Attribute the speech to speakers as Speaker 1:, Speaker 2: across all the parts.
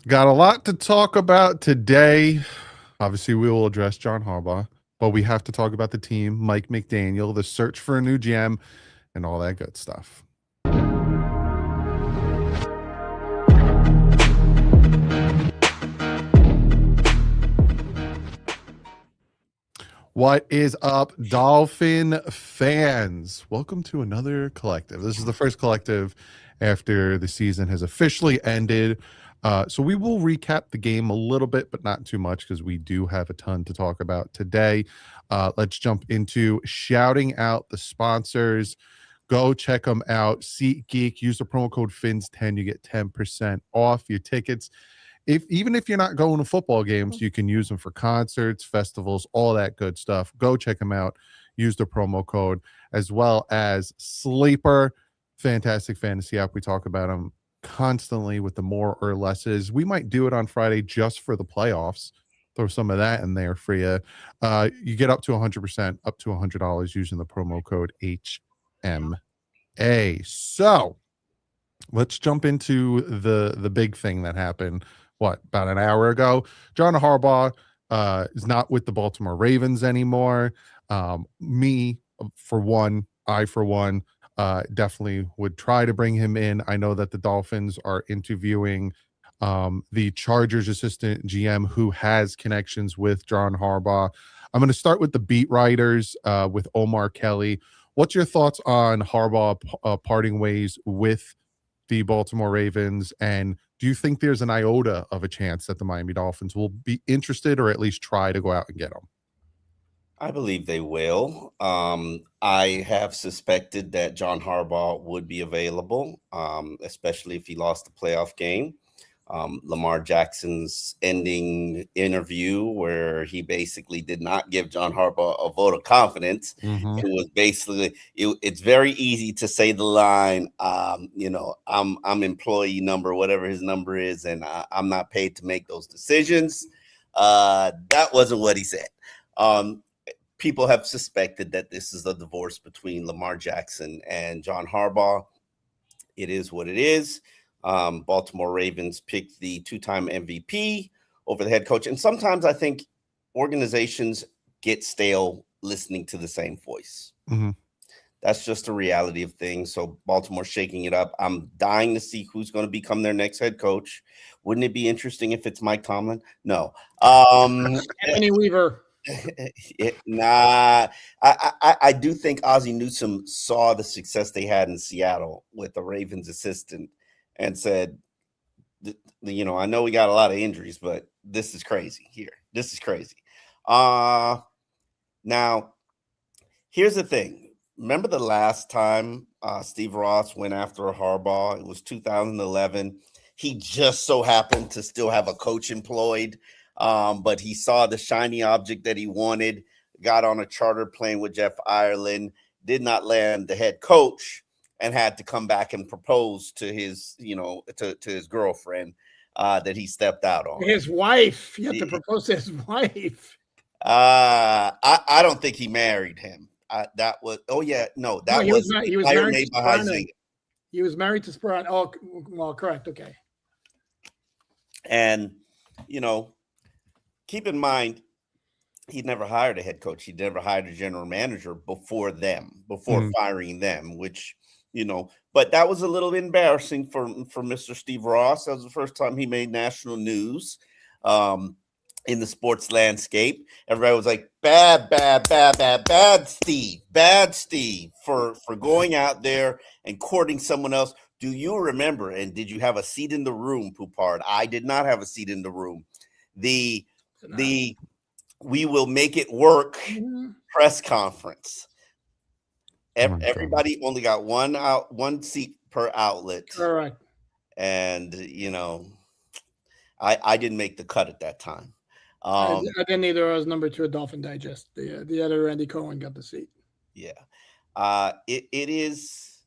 Speaker 1: Got a lot to talk about today. Obviously, we will address John Harbaugh, but we have to talk about the team, Mike McDaniel, the search for a new GM, and all that good stuff. What is up, Dolphin fans? Welcome to another collective. This is the first collective after the season has officially ended. So we will recap the game a little bit, but not too much because we do have a ton to talk about today. Let's jump into shouting out the sponsors. Go check them out. SeatGeek, use the promo code FINS10. You get 10% off your tickets. Even if you're not going to football games, you can use them for concerts, festivals, all that good stuff. Go check them out. Use the promo code, as well as Sleeper, fantastic fantasy app. We talk about them constantly with the more or lesses. We might do it on Friday just for the playoffs. Throw some of that in there for you. You get up to 100%, up to $100 using the promo code HMA. So let's jump into the big thing that happened. About an hour ago? John Harbaugh is not with the Baltimore Ravens anymore. I for one, definitely would try to bring him in. I know that the Dolphins are interviewing the Chargers assistant GM who has connections with John Harbaugh. I'm going to start with the beat writers with Omar Kelly. What's your thoughts on Harbaugh parting ways with the Baltimore Ravens, and do you think there's an iota of a chance that the Miami Dolphins will be interested or at least try to go out and get him?
Speaker 2: I believe they will. I have suspected that John Harbaugh would be available, especially if he lost the playoff game. Lamar Jackson's ending interview, where he basically did not give John Harbaugh a vote of confidence.
Speaker 1: Mm-hmm.
Speaker 2: It was basically, it's very easy to say the line, I'm employee number, whatever his number is, and I'm not paid to make those decisions. That wasn't what he said. People have suspected that this is a divorce between Lamar Jackson and John Harbaugh. It is what it is. Baltimore Ravens picked the two-time MVP over the head coach. And sometimes I think organizations get stale listening to the same voice.
Speaker 1: Mm-hmm.
Speaker 2: That's just a reality of things. So Baltimore's shaking it up. I'm dying to see who's going to become their next head coach. Wouldn't it be interesting if it's Mike Tomlin? No.
Speaker 3: Anthony Weaver.
Speaker 2: Nah, I do think Ozzie Newsome saw the success they had in Seattle with the Ravens assistant and said, I know we got a lot of injuries, but this is crazy here. This is crazy. Now, here's the thing. Remember the last time Steve Ross went after a Harbaugh? It was 2011. He just so happened to still have a coach employed. But he saw the shiny object that he wanted, got on a charter plane with Jeff Ireland, did not land the head coach, and had to come back and propose to his, to his girlfriend that he stepped out on.
Speaker 3: His wife. You have to propose to his wife.
Speaker 2: I don't think he married him. That was he was
Speaker 3: married to Sperano. He was married to Sperano. Oh, well, correct. Okay.
Speaker 2: And keep in mind, he never hired a head coach. He never hired a general manager before firing them, which, but that was a little embarrassing for Mr. Steve Ross. That was the first time he made national news in the sports landscape. Everybody was like, bad Steve for going out there and courting someone else. Do you remember, and did you have a seat in the room, Poupard? I did not have a seat in the room. The we will make it work press conference. Everybody only got one seat per outlet.
Speaker 3: Correct.
Speaker 2: And I didn't make the cut at that time.
Speaker 3: I didn't either. I was number 2 at Dolphin Digest. The other Randy Cohen got the seat.
Speaker 2: Yeah. It is,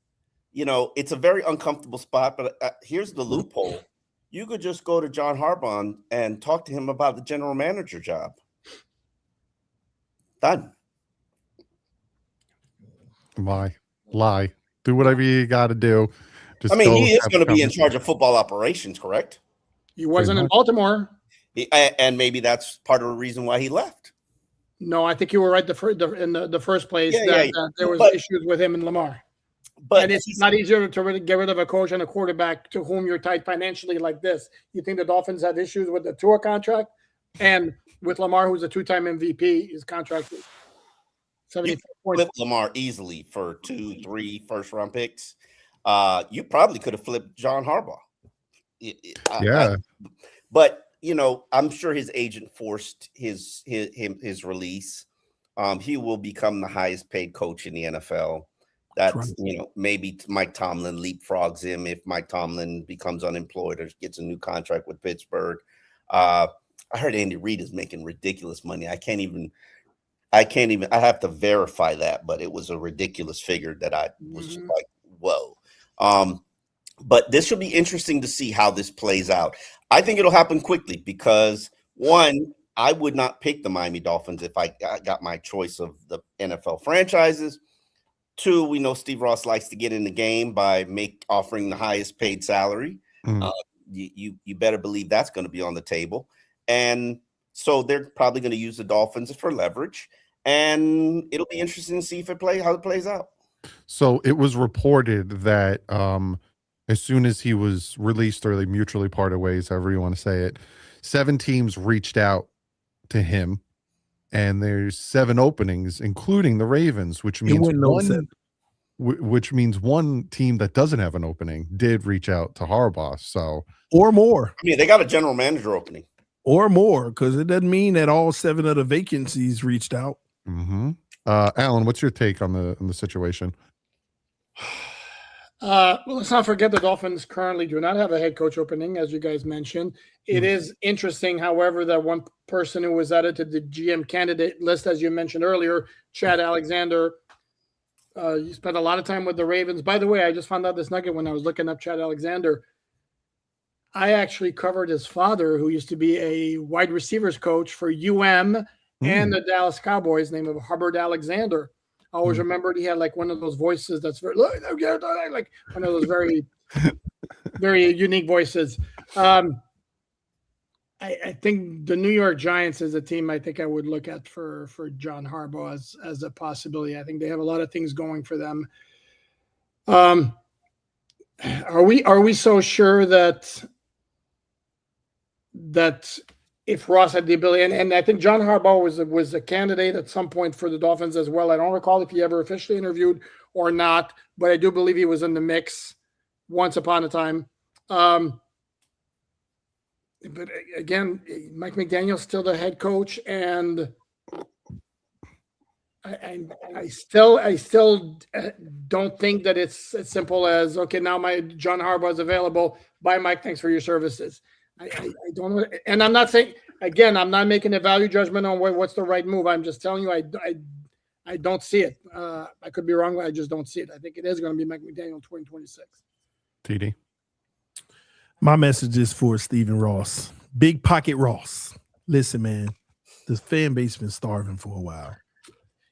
Speaker 2: it's a very uncomfortable spot, but here's the loophole. You could just go to John Harbaugh and talk to him about the general manager job. Done.
Speaker 1: Lie. Do whatever you got to do.
Speaker 2: He is going to be in charge of football operations, correct?
Speaker 3: He wasn't in Baltimore.
Speaker 2: And maybe that's part of the reason why he left.
Speaker 3: No, I think you were right in the first place that there was issues with him and Lamar. And it's not easier to really get rid of a coach and a quarterback to whom you're tied financially like this. You think the Dolphins have issues with the Tua contract and with Lamar, who's a 2-time MVP, his contract is 74 points.
Speaker 2: Flip Lamar easily for 2-3 first-round picks. You probably could have flipped John Harbaugh. But I'm sure his agent forced his release. He will become the highest paid coach in the NFL. That's maybe Mike Tomlin leapfrogs him if Mike Tomlin becomes unemployed or gets a new contract with Pittsburgh. I heard Andy Reid is making ridiculous money. I have to verify that, but it was a ridiculous figure that I was like, whoa. But this should be interesting to see how this plays out. I think it'll happen quickly because, one, I would not pick the Miami Dolphins if I got my choice of the NFL franchises. Two, we know Steve Ross likes to get in the game by offering the highest paid salary. You better believe that's going to be on the table. And so they're probably going to use the Dolphins for leverage. And it'll be interesting to see how it plays out.
Speaker 1: So it was reported that as soon as he was released or they mutually parted ways, however you want to say it, 7 teams reached out to him. And there's 7 openings, including the Ravens, which means one team that doesn't have an opening did reach out to Harbaugh. So
Speaker 4: or more.
Speaker 2: I mean, they got a general manager opening.
Speaker 4: Or more, because it doesn't mean that all 7 of the vacancies reached out.
Speaker 1: Alan, what's your take on the situation?
Speaker 3: Well, let's not forget the Dolphins currently do not have a head coach opening, as you guys mentioned. It is interesting, however, that one person who was added to the GM candidate list, as you mentioned earlier, Chad Alexander, you spent a lot of time with the Ravens. By the way, I just found out this nugget when I was looking up Chad Alexander. I actually covered his father, who used to be a wide receivers coach for UM and the Dallas Cowboys, named Hubbard Alexander. I always remembered he had like one of those voices that's very like one of those very, very unique voices. I think the New York Giants is a team I think I would look at for John Harbaugh as a possibility. I think they have a lot of things going for them. Are we so sure that if Ross had the ability, and I think John Harbaugh was a candidate at some point for the Dolphins as well. I don't recall if he ever officially interviewed or not, but I do believe he was in the mix once upon a time. But again, Mike McDaniel's still the head coach, and I still don't think that it's as simple as, okay, now my John Harbaugh is available. Bye, Mike. Thanks for your services. I don't know. And I'm not saying, again, I'm not making a value judgment on what's the right move. I'm just telling you, I don't see it. I could be wrong, but I just don't see it. I think it is going to be Mike McDaniel 2026.
Speaker 1: TD.
Speaker 4: My message is for Stephen Ross. Big Pocket Ross. Listen, man, the fan base been starving for a while.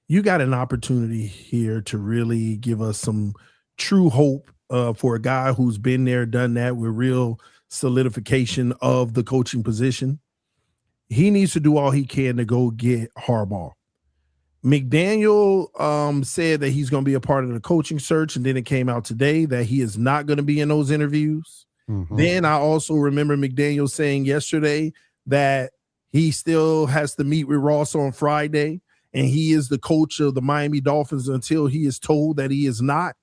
Speaker 4: You got an opportunity here to really give us some true hope for a guy who's been there, done that with real solidification of the coaching position. He needs to do all he can to go get Harbaugh. McDaniel said that he's going to be a part of the coaching search, and then it came out today that he is not going to be in those interviews. Then I also remember McDaniel saying yesterday that he still has to meet with Ross on Friday, and he is the coach of the Miami Dolphins until he is told that he is not.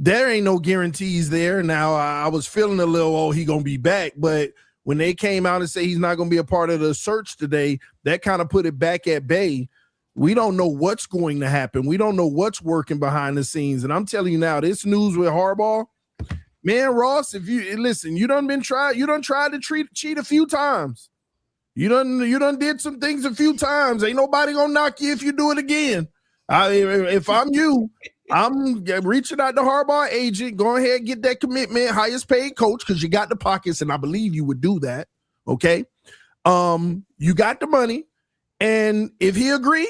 Speaker 4: There ain't no guarantees there. Now, I was feeling a little, he going to be back. But when they came out and say he's not going to be a part of the search today, that kind of put it back at bay. We don't know what's going to happen. We don't know what's working behind the scenes. And I'm telling you now, this news with Harbaugh, man, Ross, if you listen, you done tried to cheat a few times. You done did some things a few times. Ain't nobody going to knock you if you do it again. If I'm you, I'm reaching out to Harbaugh agent. Go ahead and get that commitment, highest paid coach, because you got the pockets, and I believe you would do that. Okay. You got the money. And if he agree,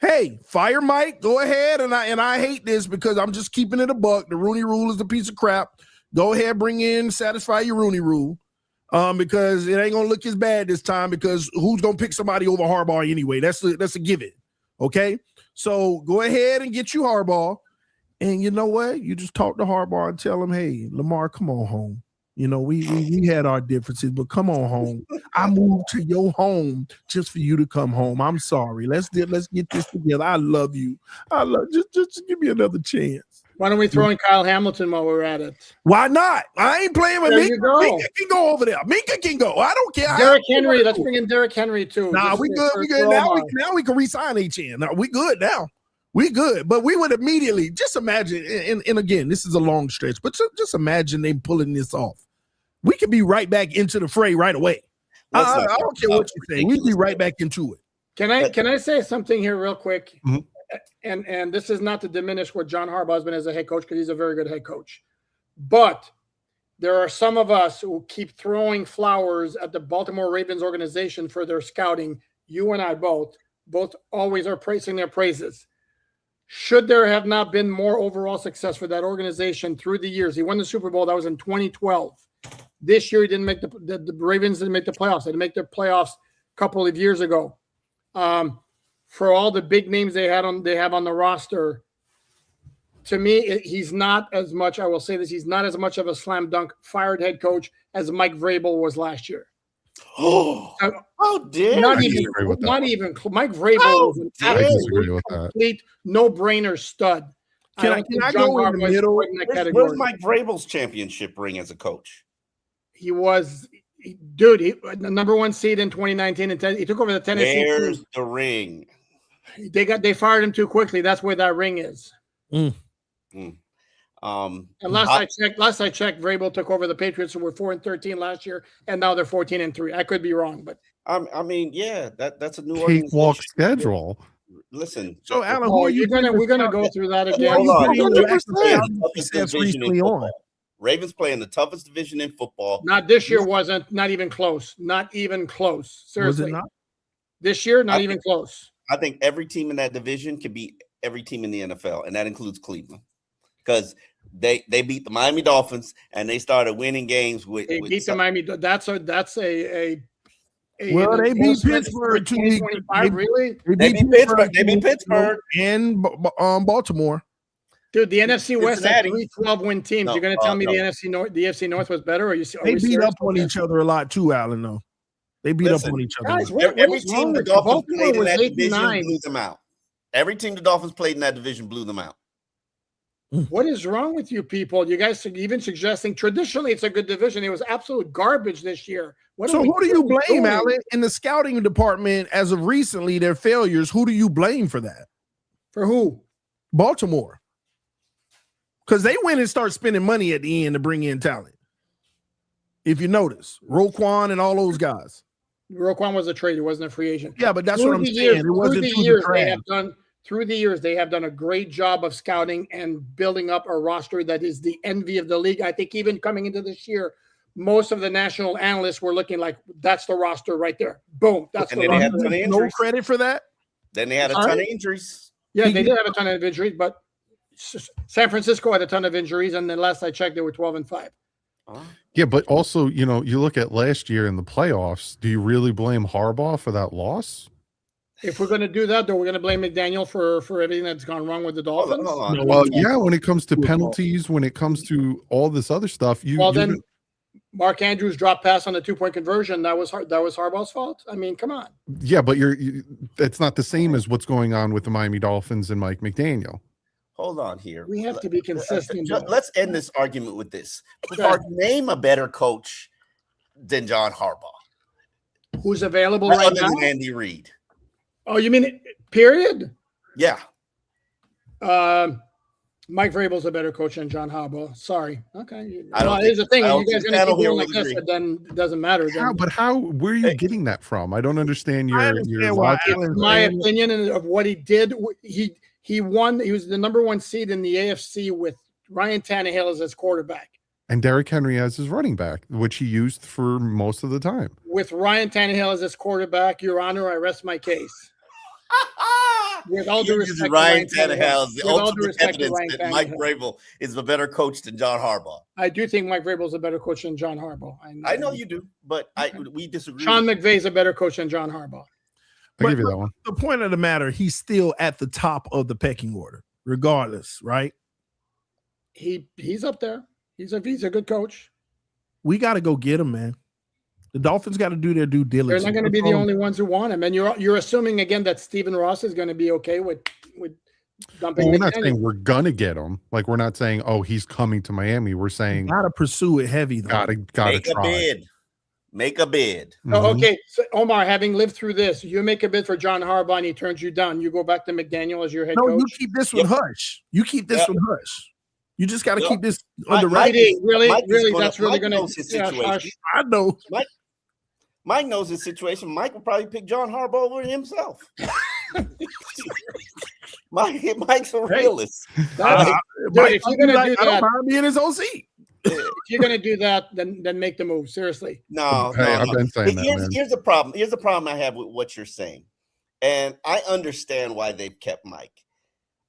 Speaker 4: hey, fire Mike, go ahead. And I hate this because I'm just keeping it a buck. The Rooney Rule is a piece of crap. Go ahead, bring in, satisfy your Rooney Rule. because it ain't gonna look as bad this time because who's gonna pick somebody over Harbaugh anyway? That's a given. Okay, so go ahead and get you Harbaugh, and you know what? You just talk to Harbaugh and tell him, hey, Lamar, come on home. You know, we had our differences, but come on home. I moved to your home just for you to come home. I'm sorry. Let's get this together. I love you. Just give me another chance.
Speaker 3: Why don't we throw in Kyle Hamilton while we're at it?
Speaker 4: Why not? I ain't playing with Minka.
Speaker 3: Minka
Speaker 4: can go over there. Minka can go. I don't care.
Speaker 3: Derrick Henry. Let's bring in Derrick Henry too.
Speaker 4: Nah, we good. We good now. We can re-sign HN. Now we good now. We good, but we would immediately just imagine. And again, this is a long stretch, but just imagine they pulling this off. We could be right back into the fray right away. I don't care what you say. We'd be right back into it.
Speaker 3: Can I say something here real quick?
Speaker 1: Mm-hmm.
Speaker 3: And this is not to diminish what John Harbaugh has been as a head coach, because he's a very good head coach. But there are some of us who keep throwing flowers at the Baltimore Ravens organization for their scouting. You and I both always are praising their praises. Should there have not been more overall success for that organization through the years? He won the Super Bowl. That was in 2012. This year, he didn't make the Ravens didn't make the playoffs. They didn't make the playoffs a couple of years ago. For all the big names they have on the roster, to me, he's not as much. I will say this: he's not as much of a slam dunk fired head coach as Mike Vrabel was last year.
Speaker 2: Oh, dear!
Speaker 3: Not even Mike Vrabel was an absolute complete no-brainer stud.
Speaker 4: Can I go in the middle?
Speaker 2: Where's Mike Vrabel's championship ring as a coach?
Speaker 3: He was, dude, the number one seed in 2019, and he took over the Tennessee.
Speaker 2: Where's the ring?
Speaker 3: They fired him too quickly. That's where that ring is.
Speaker 2: And
Speaker 3: last I checked, Vrabel took over the Patriots, who were 4-13 last year, and now they're 14-3. I could be wrong, but
Speaker 2: I mean, yeah, that's a new
Speaker 1: cakewalk schedule.
Speaker 2: Listen,
Speaker 4: so Alan,
Speaker 3: we're gonna go through that again.
Speaker 2: Ravens play in the toughest division in football.
Speaker 3: Not this year. Wasn't not even close. Not even close. Seriously,
Speaker 4: was it not?
Speaker 3: This year, not even close.
Speaker 2: I think every team in that division can beat every team in the NFL, and that includes Cleveland, because they beat the Miami Dolphins and they started winning games with.
Speaker 3: They beat the Miami. That's a
Speaker 4: well, they beat Pittsburgh 2 weeks.
Speaker 3: Really?
Speaker 2: They beat Pittsburgh. They beat Pittsburgh
Speaker 4: and Baltimore.
Speaker 3: Dude, the NFC West had 3 12-win teams.
Speaker 2: No,
Speaker 3: You're going to tell me the NFC North was better? Or
Speaker 4: they beat up on each other a lot too, Alan. Though they beat up on each other.
Speaker 3: Guys,
Speaker 2: every team the Dolphins played in that division blew them out. Every team the Dolphins played in that division blew them out.
Speaker 3: What is wrong with you people? You guys are even suggesting traditionally it's a good division. It was absolute garbage this year.
Speaker 4: So who do you blame, Alan, in the scouting department as of recently, their failures? Who do you blame for that?
Speaker 3: For who?
Speaker 4: Baltimore. Because they went and start spending money at the end to bring in talent. If you notice, Roquan and all those guys.
Speaker 3: Roquan was a trade. He wasn't a free agent.
Speaker 4: Yeah, but that's what I'm saying. It wasn't
Speaker 3: through the years, they have done a great job of scouting and building up a roster that is the envy of the league. I think even coming into this year, most of the national analysts were looking like, that's the roster right there. Boom. That's the roster.
Speaker 4: No credit for that.
Speaker 2: Then they had a ton of injuries.
Speaker 3: Yeah, they did have a ton of injuries, but San Francisco had a ton of injuries, and then last I checked, they were 12-5.
Speaker 1: Yeah, but also, you look at last year in the playoffs. Do you really blame Harbaugh for that loss?
Speaker 3: If we're going to do that, though, we're going to blame McDaniel for everything that's gone wrong with the Dolphins.
Speaker 2: Hold on.
Speaker 1: Well, yeah, when it comes to penalties, when it comes to all this other stuff,
Speaker 3: then Mark Andrews dropped pass on the 2-point conversion. That was Harbaugh's fault. I mean, come on.
Speaker 1: Yeah, but that's not the same as what's going on with the Miami Dolphins and Mike McDaniel.
Speaker 2: Hold on here.
Speaker 3: We have to be consistent.
Speaker 2: Let's end this argument with this. Name a better coach than John Harbaugh.
Speaker 3: Who's available right now?
Speaker 2: Than Andy Reid.
Speaker 3: Oh, you mean period?
Speaker 2: Yeah.
Speaker 3: Mike Vrabel's a better coach than John Harbaugh. Sorry. Okay.
Speaker 2: Here's
Speaker 3: the thing. You guys are going to keep doing like this, but then it doesn't matter.
Speaker 1: Where are you getting that from? I don't understand your logic.
Speaker 3: My opinion of what he did. He won. He was the number one seed in the AFC with Ryan Tannehill as his quarterback.
Speaker 1: And Derrick Henry as his running back, which he used for most of the time.
Speaker 3: With Ryan Tannehill as his quarterback, Your Honor, I rest my case. with all due
Speaker 2: Uses
Speaker 3: respect,
Speaker 2: Ryan
Speaker 3: to Ryan
Speaker 2: Tannehill is the
Speaker 3: with all due
Speaker 2: ultimate
Speaker 3: respect to
Speaker 2: evidence
Speaker 3: Ryan
Speaker 2: that Mike
Speaker 3: Tannehill.
Speaker 2: Vrabel is a better coach than John Harbaugh.
Speaker 3: I do think Mike Vrabel is a better coach than John Harbaugh.
Speaker 2: I know you do, but we disagree.
Speaker 3: Sean McVay is a better coach than John Harbaugh.
Speaker 1: I'll give you that one.
Speaker 4: The point of the matter, he's still at the top of the pecking order, regardless, right?
Speaker 3: He's up there. He's a good coach.
Speaker 4: We got to go get him, man. The Dolphins got to do their due diligence.
Speaker 3: They're not going to be the only ones who want him. And you're assuming again that Stephen Ross is going to be okay with dumping.
Speaker 1: Well, we're not saying we're gonna get him. Like, we're not saying, oh, he's coming to Miami. We're saying
Speaker 4: gotta pursue it heavy though.
Speaker 1: Gotta
Speaker 2: make
Speaker 1: try.
Speaker 2: a bid. Make a bid.
Speaker 3: Oh, okay. So Omar, having lived through this, you make a bid for John Harbaugh and he turns you down. You go back to McDaniel as your head coach.
Speaker 4: No, you keep this one hush. You keep this one hush. You just got to keep this under
Speaker 3: wraps. Really, that's really going to
Speaker 2: his situation.
Speaker 4: I know.
Speaker 2: Mike knows his situation. Mike will probably pick John Harbaugh over himself. Mike's a realist.
Speaker 3: If you're going to do that,
Speaker 4: I don't mind being his OC.
Speaker 3: If you're going to do that, then make the move. Seriously.
Speaker 2: No.
Speaker 1: I've been saying that, man.
Speaker 2: Here's the problem. Here's the problem I have with what you're saying. And I understand why they've kept Mike.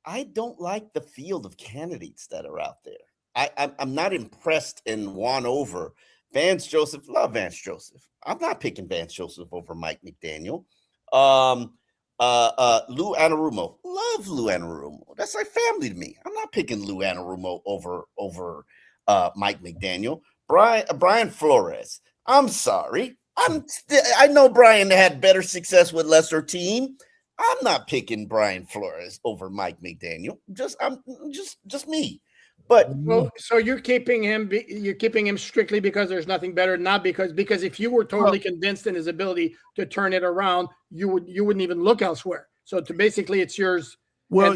Speaker 2: I don't like the field of candidates that are out there. I'm not impressed and won over. Vance Joseph, love Vance Joseph. I'm not picking Vance Joseph over Mike McDaniel. Lou Anarumo, love Lou Anarumo. That's like family to me. I'm not picking Lou Anarumo over Mike McDaniel. Brian Flores. I'm sorry. I know Brian had better success with lesser team. I'm not picking Brian Flores over Mike McDaniel. I'm just me. But
Speaker 3: so you're keeping him strictly because there's nothing better, not because if you were totally convinced in his ability to turn it around, you wouldn't even look elsewhere. So basically it's yours.
Speaker 4: Well,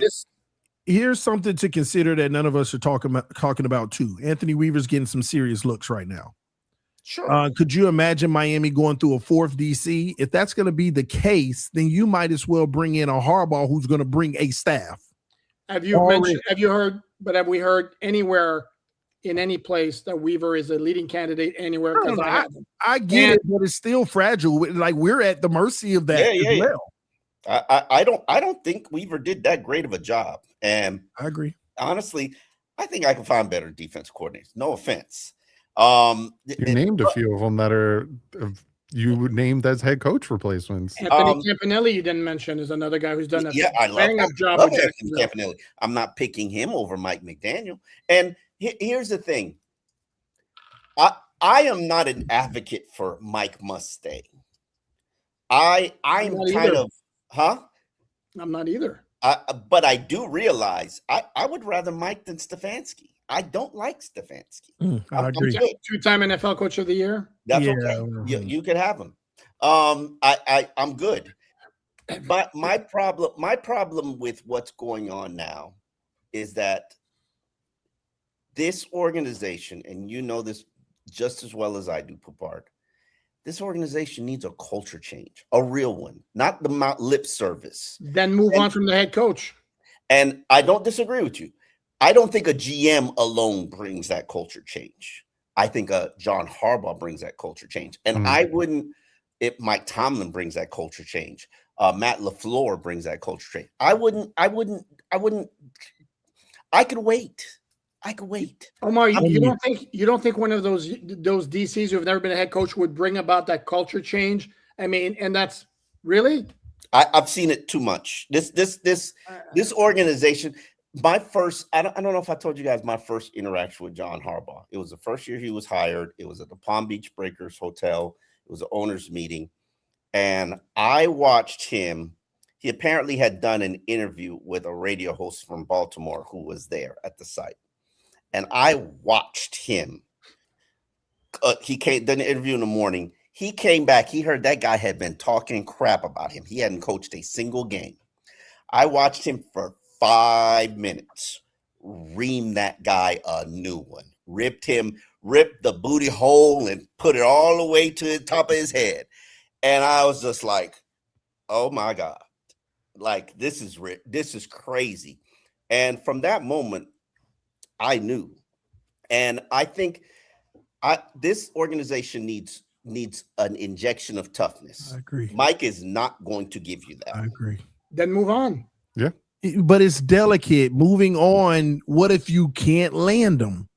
Speaker 4: here's something to consider that none of us are talking about too. Anthony Weaver's getting some serious looks right now.
Speaker 2: Sure.
Speaker 4: Could you imagine Miami going through a fourth DC? If that's going to be the case, then you might as well bring in a Harbaugh who's going to bring a staff.
Speaker 3: Have we heard anywhere in any place that Weaver is a leading candidate anywhere?
Speaker 4: I get it, but it's still fragile. Like, we're at the mercy of that as well.
Speaker 2: I don't think Weaver did that great of a job. And
Speaker 4: I agree.
Speaker 2: Honestly, I think I can find better defense coordinators. No offense.
Speaker 1: You named a few of them that are you named as head coach replacements.
Speaker 3: Anthony Campanelli, you didn't mention, is another guy who's done a
Speaker 2: bang-up job with Anthony Campanelli. I'm not picking him over Mike McDaniel. And here's the thing. I am not an advocate for Mike must stay. I'm
Speaker 3: not either.
Speaker 2: But I do realize I would rather Mike than Stefanski. I don't like Stefanski.
Speaker 4: I agree.
Speaker 3: Two-time NFL Coach of the Year.
Speaker 2: That's okay. You could have him. I'm good. But my problem with what's going on now is that this organization, and you know this just as well as I do, Poupard, this organization needs a culture change, a real one, not the lip service.
Speaker 3: Then move on from the head coach. And
Speaker 2: I don't disagree with you. I don't think a GM alone brings that culture change. I think John Harbaugh brings that culture change. And I wouldn't, if Mike Tomlin brings that culture change, Matt LaFleur brings that culture change. I could wait.
Speaker 3: Omar, you don't think one of those DCs who have never been a head coach would bring about that culture change? I mean, and that's really,
Speaker 2: I've seen it too much. This organization. I don't know if I told you guys my first interaction with John Harbaugh. It was the first year he was hired. It was at the Palm Beach Breakers Hotel. It was an owner's meeting. And I watched him. He apparently had done an interview with a radio host from Baltimore who was there at the site. And I watched him. He done an interview in the morning. He came back. He heard that guy had been talking crap about him. He hadn't coached a single game. I watched him for 5 minutes, ream that guy a new one, ripped the booty hole and put it all the way to the top of his head. And I was just like, oh my God, like this is crazy. And from that moment, I knew. And I think this organization needs an injection of toughness.
Speaker 4: I agree.
Speaker 2: Mike is not going to give you that.
Speaker 4: I agree.
Speaker 3: Then move on.
Speaker 1: Yeah.
Speaker 4: But it's delicate. Moving on, what if you can't land them?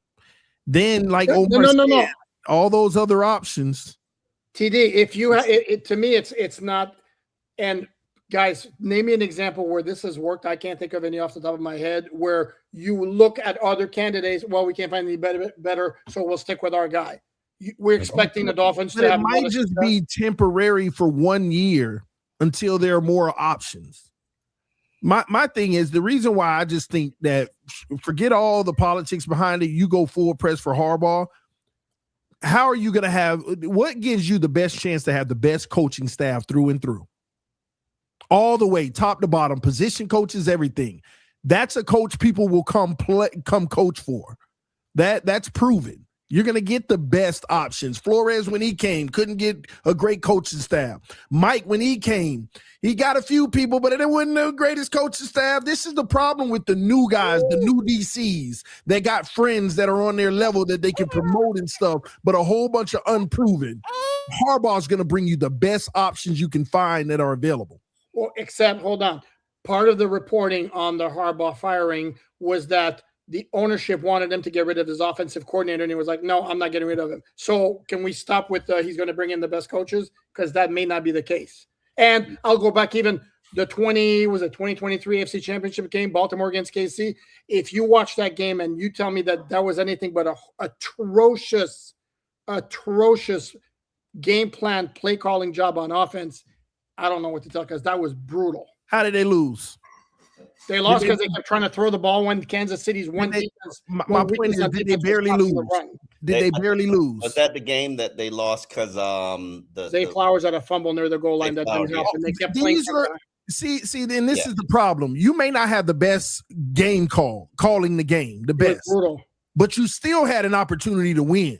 Speaker 4: Then, like Omar said, all those other options.
Speaker 3: TD, if you to me, it's not. And guys, name me an example where this has worked. I can't think of any off the top of my head where you look at other candidates. Well, we can't find any better, so we'll stick with our guy. We're expecting the Dolphins to have.
Speaker 4: It might just be temporary for 1 year until there are more options. My thing is, the reason why I just think that, forget all the politics behind it, you go full press for Harbaugh. How are you going to have, what gives you the best chance to have the best coaching staff through and through? All the way, top to bottom, position coaches, everything. That's a coach people will come coach for. That's proven. You're going to get the best options. Flores, when he came, couldn't get a great coaching staff. Mike, when he came, he got a few people, but it wasn't the greatest coaching staff. This is the problem with the new guys, the new DCs. They got friends that are on their level that they can promote and stuff, but a whole bunch of unproven. Harbaugh's going to bring you the best options you can find that are available.
Speaker 3: Well, except, hold on. Part of the reporting on the Harbaugh firing was that the ownership wanted him to get rid of his offensive coordinator, and he was like, no, I'm not getting rid of him. So can we stop with he's going to bring in the best coaches? Because that may not be the case. And I'll go back even the 2023 AFC Championship game, Baltimore against KC. If you watch that game and you tell me that that was anything but a atrocious game plan, play calling job on offense, I don't know what to tell, because that was brutal.
Speaker 4: How did they lose?
Speaker 3: They lost because they kept trying to throw the ball when Kansas City's one defense.
Speaker 4: My point is, did they barely lose? Did they barely lose?
Speaker 2: Was that the game that they lost because
Speaker 3: Zay Flowers had a fumble near the goal line that didn't help, and they kept playing.
Speaker 4: See, then this is the problem. You may not have the best game calling the game, the best, but you still had an opportunity to win.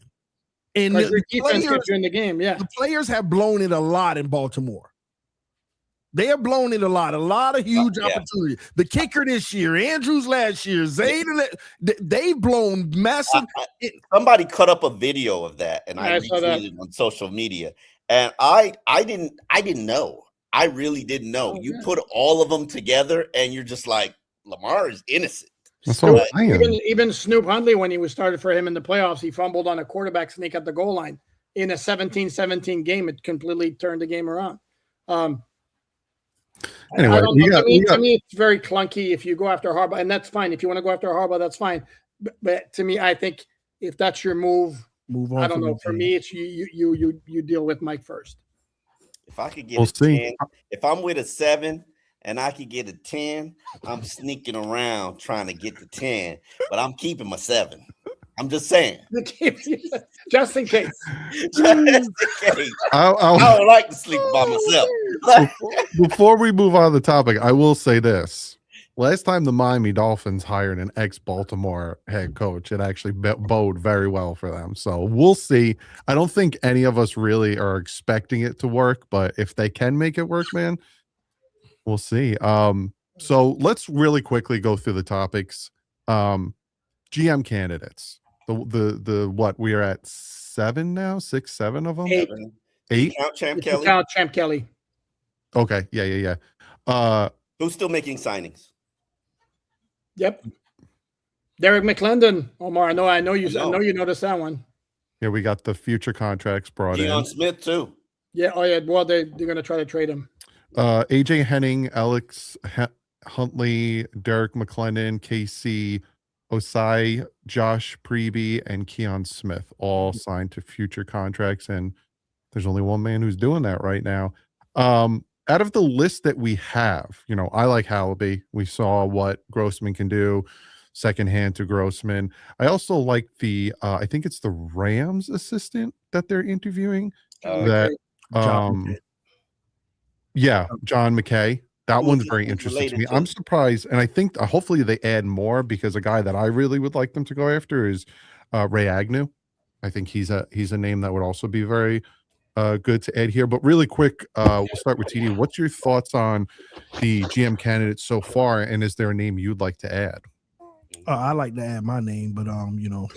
Speaker 4: And
Speaker 3: your defense kept you in the game. Yeah,
Speaker 4: the players have blown it a lot in Baltimore. They have blown it a lot of huge opportunity. The kicker this year, Andrews last year, Zay, they've blown massive.
Speaker 2: Somebody cut up a video of that, and I retweeted it on social media. And I didn't know. I really didn't know. You put all of them together, and you're just like, Lamar is innocent.
Speaker 3: Even Snoop Hundley, when he was started for him in the playoffs, he fumbled on a quarterback sneak at the goal line in a 17-17 game. It completely turned the game around.
Speaker 1: Anyway,
Speaker 3: to me, it's very clunky if you go after Harbaugh, and that's fine. If you want to go after Harbaugh, that's fine. But to me, I think if that's your move on. I don't know. For me, it's you deal with Mike first.
Speaker 2: If I could get a 10, if I'm with a 7 and I could get a 10, I'm sneaking around trying to get the 10, but I'm keeping my 7. I'm just saying.
Speaker 3: Just in case.
Speaker 2: I don't like to sleep by myself.
Speaker 1: Before we move on to the topic, I will say this. Last time the Miami Dolphins hired an ex-Baltimore head coach, it actually bode very well for them. So we'll see. I don't think any of us really are expecting it to work, but if they can make it work, man, we'll see. So let's really quickly go through the topics. GM candidates. The what we are at 7 now, 6, 7 of them. 8.
Speaker 2: Count Champ Kelly.
Speaker 3: Count Champ Kelly.
Speaker 1: Okay, yeah.
Speaker 2: Who's still making signings?
Speaker 3: Yep. Derek McClendon. Omar, I know you noticed that one.
Speaker 1: Yeah, we got the future contracts brought in.
Speaker 2: Deion Smith too.
Speaker 3: Yeah. Oh yeah. Well, they're going to try to trade him.
Speaker 1: AJ Henning, Alex Huntley, Derek McClendon, KC. Osai, Josh Preby, and Keon Smith all signed to future contracts, and there's only one man who's doing that right now. Out of the list that we have, I like Hallaby. We saw what Grossman can do, secondhand to Grossman. I also like the, I think it's the Rams assistant that they're interviewing. John McKay. That one's very interesting to me. I'm surprised, and I think hopefully they add more, because a guy that I really would like them to go after is Ray Agnew. I think he's a name that would also be very good to add here. But really quick, we'll start with TD. What's your thoughts on the GM candidates so far, and is there a name you'd like to add?
Speaker 4: I like to add my name, but it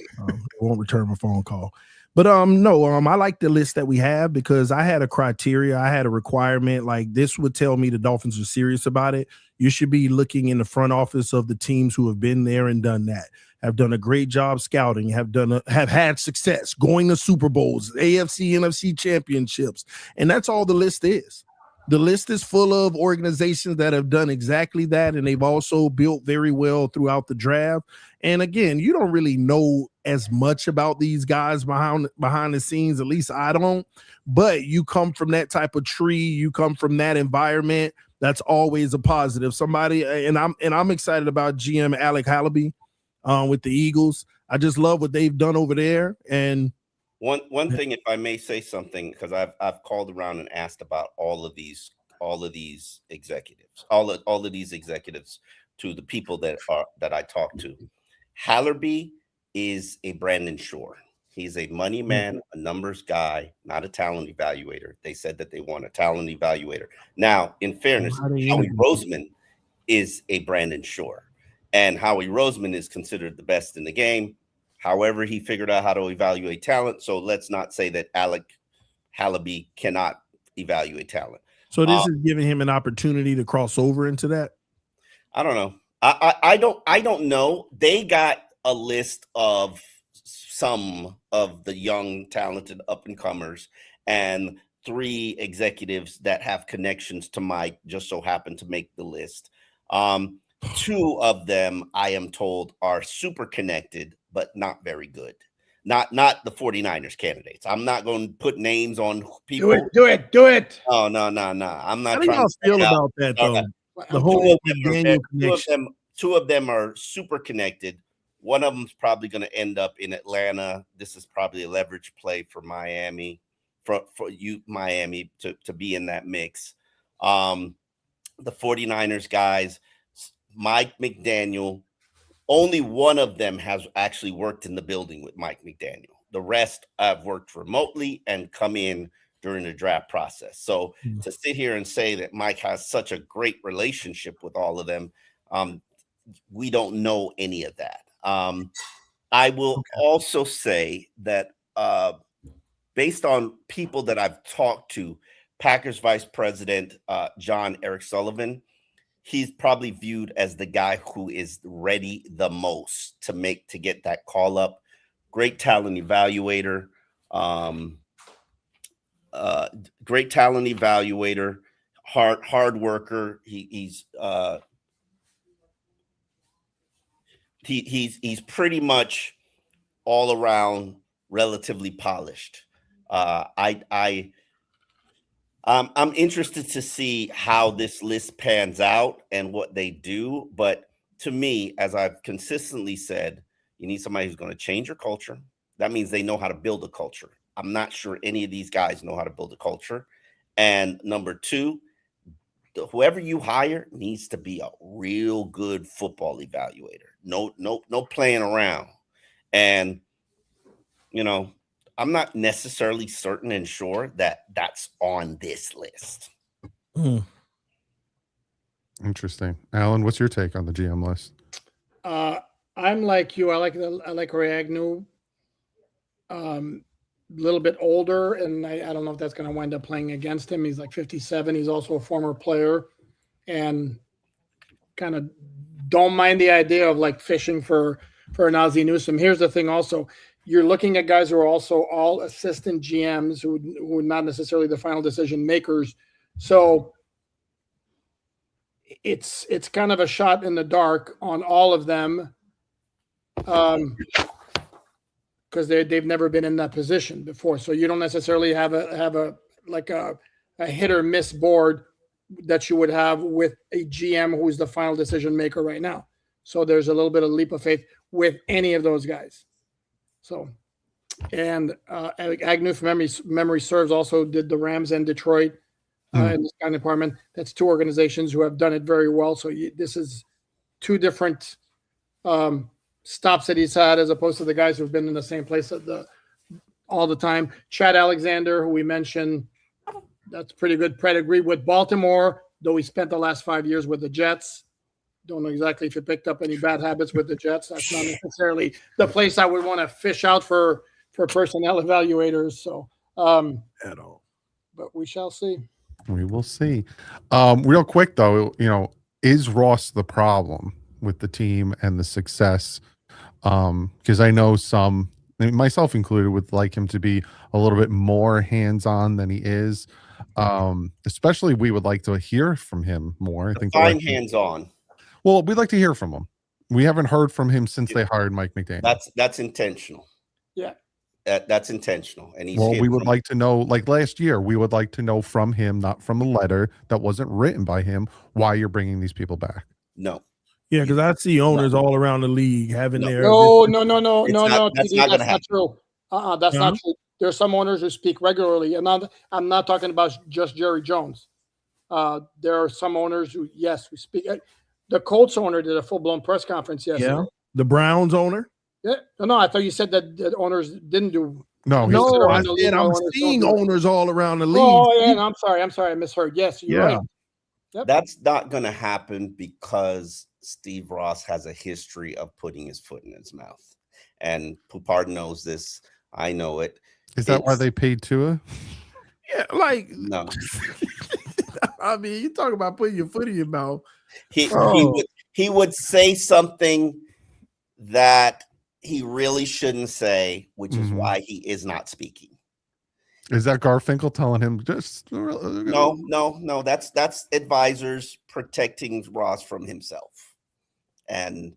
Speaker 4: won't return my phone call. But no, I like the list that we have because I had a criteria, I had a requirement. Like this would tell me the Dolphins are serious about it. You should be looking in the front office of the teams who have been there and done that, have done a great job scouting, have had success going to Super Bowls, AFC, NFC championships, and that's all the list is. The list is full of organizations that have done exactly that, and they've also built very well throughout the draft. And again, you don't really know as much about these guys behind the scenes, at least I don't. But you come from that type of tree, you come from that environment. That's always a positive. Somebody, and I'm excited about GM Alec Hallaby with the Eagles. I just love what they've done over there. And
Speaker 2: one thing, if I may say something, because I've called around and asked about all of these executives, all of these executives to the people that I talk to. Hallaby is a Brandon Shore. He's a money man, a numbers guy, not a talent evaluator. They said that they want a talent evaluator. Now, in fairness, Howie Roseman is a Brandon Shore, and Howie Roseman is considered the best in the game. However, he figured out how to evaluate talent. So let's not say that Alec Hallaby cannot evaluate talent.
Speaker 4: So this is giving him an opportunity to cross over into that.
Speaker 2: I don't know. I don't know. They got a list of some of the young, talented up-and-comers and 3 executives that have connections to Mike just so happen to make the list. 2 of them, I am told, are super connected, but not very good. Not the 49ers candidates. I'm not going to put names on people.
Speaker 3: Do it.
Speaker 2: Oh, no. I'm not
Speaker 4: How do
Speaker 2: trying
Speaker 4: y'all
Speaker 2: to
Speaker 4: feel about that, though? The whole McDaniel connection.
Speaker 2: 2 of them are super connected. One of them's probably going to end up in Atlanta. This is probably a leverage play for Miami, for you, Miami, to be in that mix. The 49ers guys, Mike McDaniel, only one of them has actually worked in the building with Mike McDaniel. The rest have worked remotely and come in during the draft process. So to sit here and say that Mike has such a great relationship with all of them, we don't know any of that. I will also say that based on people that I've talked to, Packers Vice President John Eric Sullivan, he's probably viewed as the guy who is ready the most to get that call up. Great talent evaluator, hard worker. He's pretty much all around relatively polished. I'm interested to see how this list pans out and what they do. But to me, as I've consistently said, you need somebody who's going to change your culture. That means they know how to build a culture. I'm not sure any of these guys know how to build a culture. And number 2, whoever you hire needs to be a real good football evaluator. No playing around. And, I'm not necessarily certain and sure that that's on this list.
Speaker 1: Interesting. Alan, what's your take on the GM list?
Speaker 3: I'm like you. I like Ray Agnew. A little bit older, and I don't know if that's going to wind up playing against him. He's like 57. He's also a former player, and kind of don't mind the idea of like fishing for an Ozzie Newsome. Here's the thing also. You're looking at guys who are also all assistant GMs who are not necessarily the final decision makers. So it's kind of a shot in the dark on all of them because they've never been in that position before. So you don't necessarily have a hit or miss board that you would have with a GM who's the final decision maker right now. So there's a little bit of leap of faith with any of those guys. So, and Agnew, if memory serves, also did the Rams and Detroit in the scouting department. That's 2 organizations who have done it very well. So this is 2 different stops that he's had as opposed to the guys who've been in the same place all the time. Chad Alexander, who we mentioned, that's pretty good pedigree with Baltimore, though he spent the last 5 years with the Jets. Don't know exactly if he picked up any bad habits with the Jets. That's not necessarily the place I would want to fish out for for personnel evaluators. So,
Speaker 4: At all.
Speaker 3: but we shall see.
Speaker 1: We will see. Real quick though, is Ross the problem with the team and the success? Because I know some, myself included, would like him to be a little bit more hands-on than he is. Especially we would like to hear from him more. I think
Speaker 2: Define hands-on.
Speaker 1: Well, we'd like to hear from him. We haven't heard from him since they hired Mike McDaniel.
Speaker 2: That's intentional.
Speaker 3: Yeah.
Speaker 2: That's intentional. And
Speaker 1: we would like to know, like last year, we would like to know from him, not from a letter that wasn't written by him, why you're bringing these people back.
Speaker 2: No.
Speaker 4: Yeah, because I see owners all around the league having their
Speaker 3: no.
Speaker 2: That's
Speaker 3: not true. That's not true. There's some owners who speak regularly, and I'm not talking about just Jerry Jones. There are some owners who, yes, we speak. The Colts owner did a full-blown press conference yesterday.
Speaker 4: Yeah, the Browns owner.
Speaker 3: Yeah, no, I thought you said that owners didn't do.
Speaker 1: No,
Speaker 4: I said I'm seeing owners all around the league.
Speaker 3: Oh, yeah, I'm sorry, I misheard. Yes, you're right.
Speaker 2: Yep. That's not going to happen because Steve Ross has a history of putting his foot in his mouth, and Poupard knows this. I know it.
Speaker 1: Is that why they paid Tua?
Speaker 4: Yeah, like
Speaker 2: no.
Speaker 4: I mean, you talk about putting your foot in your mouth.
Speaker 2: He would say something that he really shouldn't say, which is why he is not speaking.
Speaker 1: Is that Garfinkel telling him just
Speaker 2: no? That's advisors protecting Ross from himself. And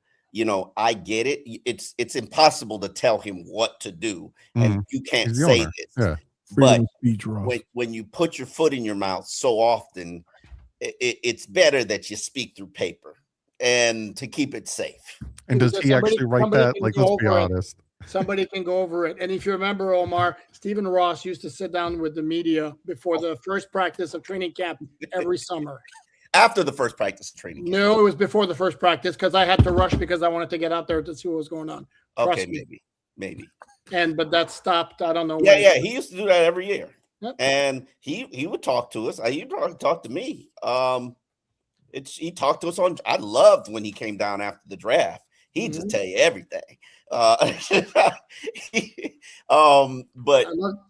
Speaker 2: I get it. It's impossible to tell him what to do, and you can't say this.
Speaker 1: Yeah.
Speaker 2: But when you put your foot in your mouth so often, it's better that you speak through paper and to keep it safe.
Speaker 1: And does he actually write that? Like, let's be honest.
Speaker 3: Somebody can go over it. And if you remember, Omar, Stephen Ross used to sit down with the media before the first practice of training camp every summer.
Speaker 2: After the first practice of training camp.
Speaker 3: No, it was before the first practice because I had to rush because I wanted to get out there to see what was going on.
Speaker 2: Okay, maybe.
Speaker 3: But that stopped. I don't know.
Speaker 2: Yeah. He used to do that every year.
Speaker 3: Yep.
Speaker 2: And he would talk to us. He talked to me. He talked to us I loved when he came down after the draft. He'd just tell you everything. But
Speaker 3: I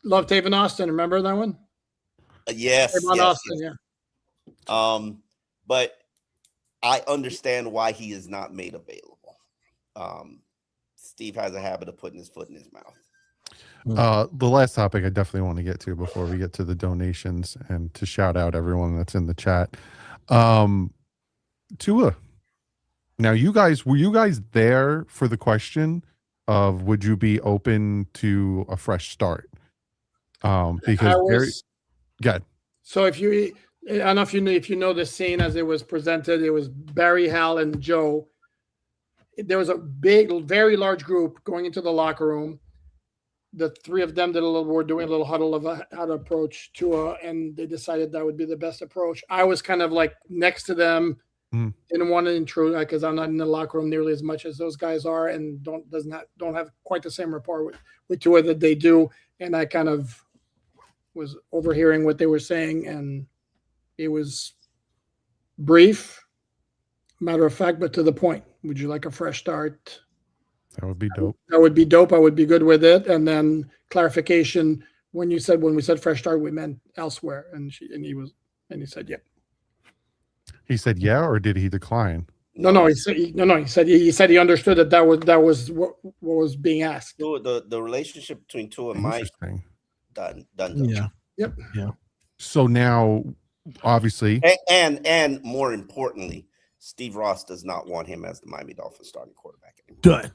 Speaker 3: love Tavon Austin. Remember that one?
Speaker 2: Yes.
Speaker 3: Austin,
Speaker 2: yeah. But I understand why he is not made available. Steve has a habit of putting his foot in his mouth.
Speaker 1: The last topic I definitely want to get to before we get to the donations and to shout out everyone that's in the chat. Tua. Now, were you guys there for the question of would you be open to a fresh start? Because good.
Speaker 3: So I don't know if you know the scene as it was presented. It was Barry, Hal, and Joe. There was a very large group going into the locker room. The three of them were doing a little huddle of how to approach Tua, and they decided that would be the best approach. I was kind of like next to them, didn't want to intrude because I'm not in the locker room nearly as much as those guys are, and don't have quite the same rapport with Tua that they do. And I kind of was overhearing what they were saying, and it was brief, matter of fact, but to the point. Would you like a fresh start?
Speaker 1: That would be dope.
Speaker 3: That would be dope. I would be good with it. And then clarification, when we said fresh start, we meant elsewhere. And he said, yeah.
Speaker 1: He said, yeah, or did he decline?
Speaker 3: No. He said he understood that was what was being asked.
Speaker 2: The relationship between Tua and Mike done.
Speaker 4: Yeah.
Speaker 3: Yep.
Speaker 4: Yeah.
Speaker 1: So now, obviously,
Speaker 2: and more importantly, Steve Ross does not want him as the Miami Dolphins starting quarterback anymore.
Speaker 4: Done.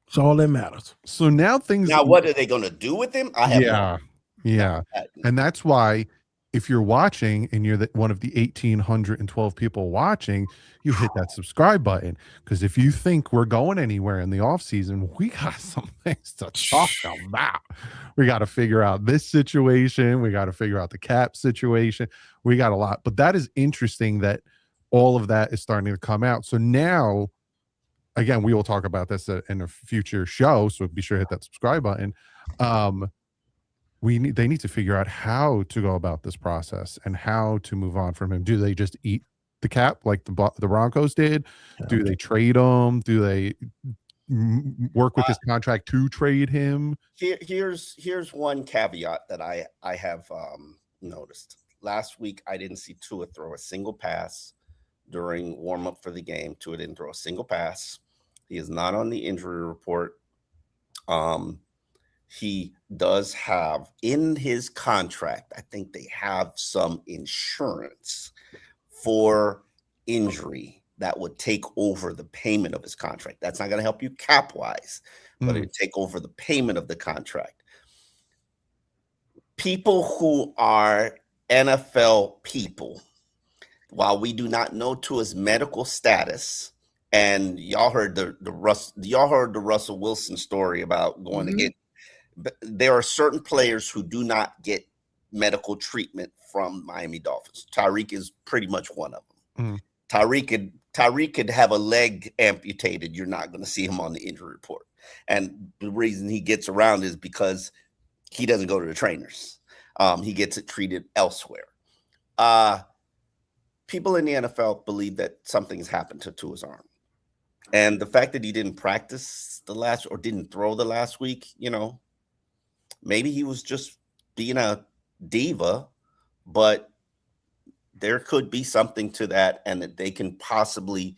Speaker 4: It's all that matters.
Speaker 1: So now
Speaker 2: what are they going to do with him? I have
Speaker 1: yeah. And that's why if you're watching and you're one of the 1,812 people watching, you hit that subscribe button. Because if you think we're going anywhere in the offseason, we got some things to talk about. We got to figure out this situation. We got to figure out the cap situation. We got a lot. But that is interesting that all of that is starting to come out. So now, again, we will talk about this in a future show. So be sure to hit that subscribe button. They need to figure out how to go about this process and how to move on from him. Do they just eat the cap like the Broncos did? Do they trade him? Do they work with his contract to trade him?
Speaker 2: Here's one caveat that I have noticed. Last week, I didn't see Tua throw a single pass during warm-up for the game. Tua didn't throw a single pass. He is not on the injury report. He does have in his contract, I think they have some insurance for injury that would take over the payment of his contract. That's not going to help you cap-wise, but it would take over the payment of the contract. People who are NFL people, while we do not know Tua's medical status, and y'all heard the Russell Wilson story about going to get, but there are certain players who do not get medical treatment from Miami Dolphins. Tyreek is pretty much one of them. Tyreek could have a leg amputated. You're not going to see him on the injury report. And the reason he gets around is because he doesn't go to the trainers. He gets it treated elsewhere. People in the NFL believe that something's happened to his arm. And the fact that he didn't practice didn't throw the last week, maybe he was just being a diva, but there could be something to that, and that they can possibly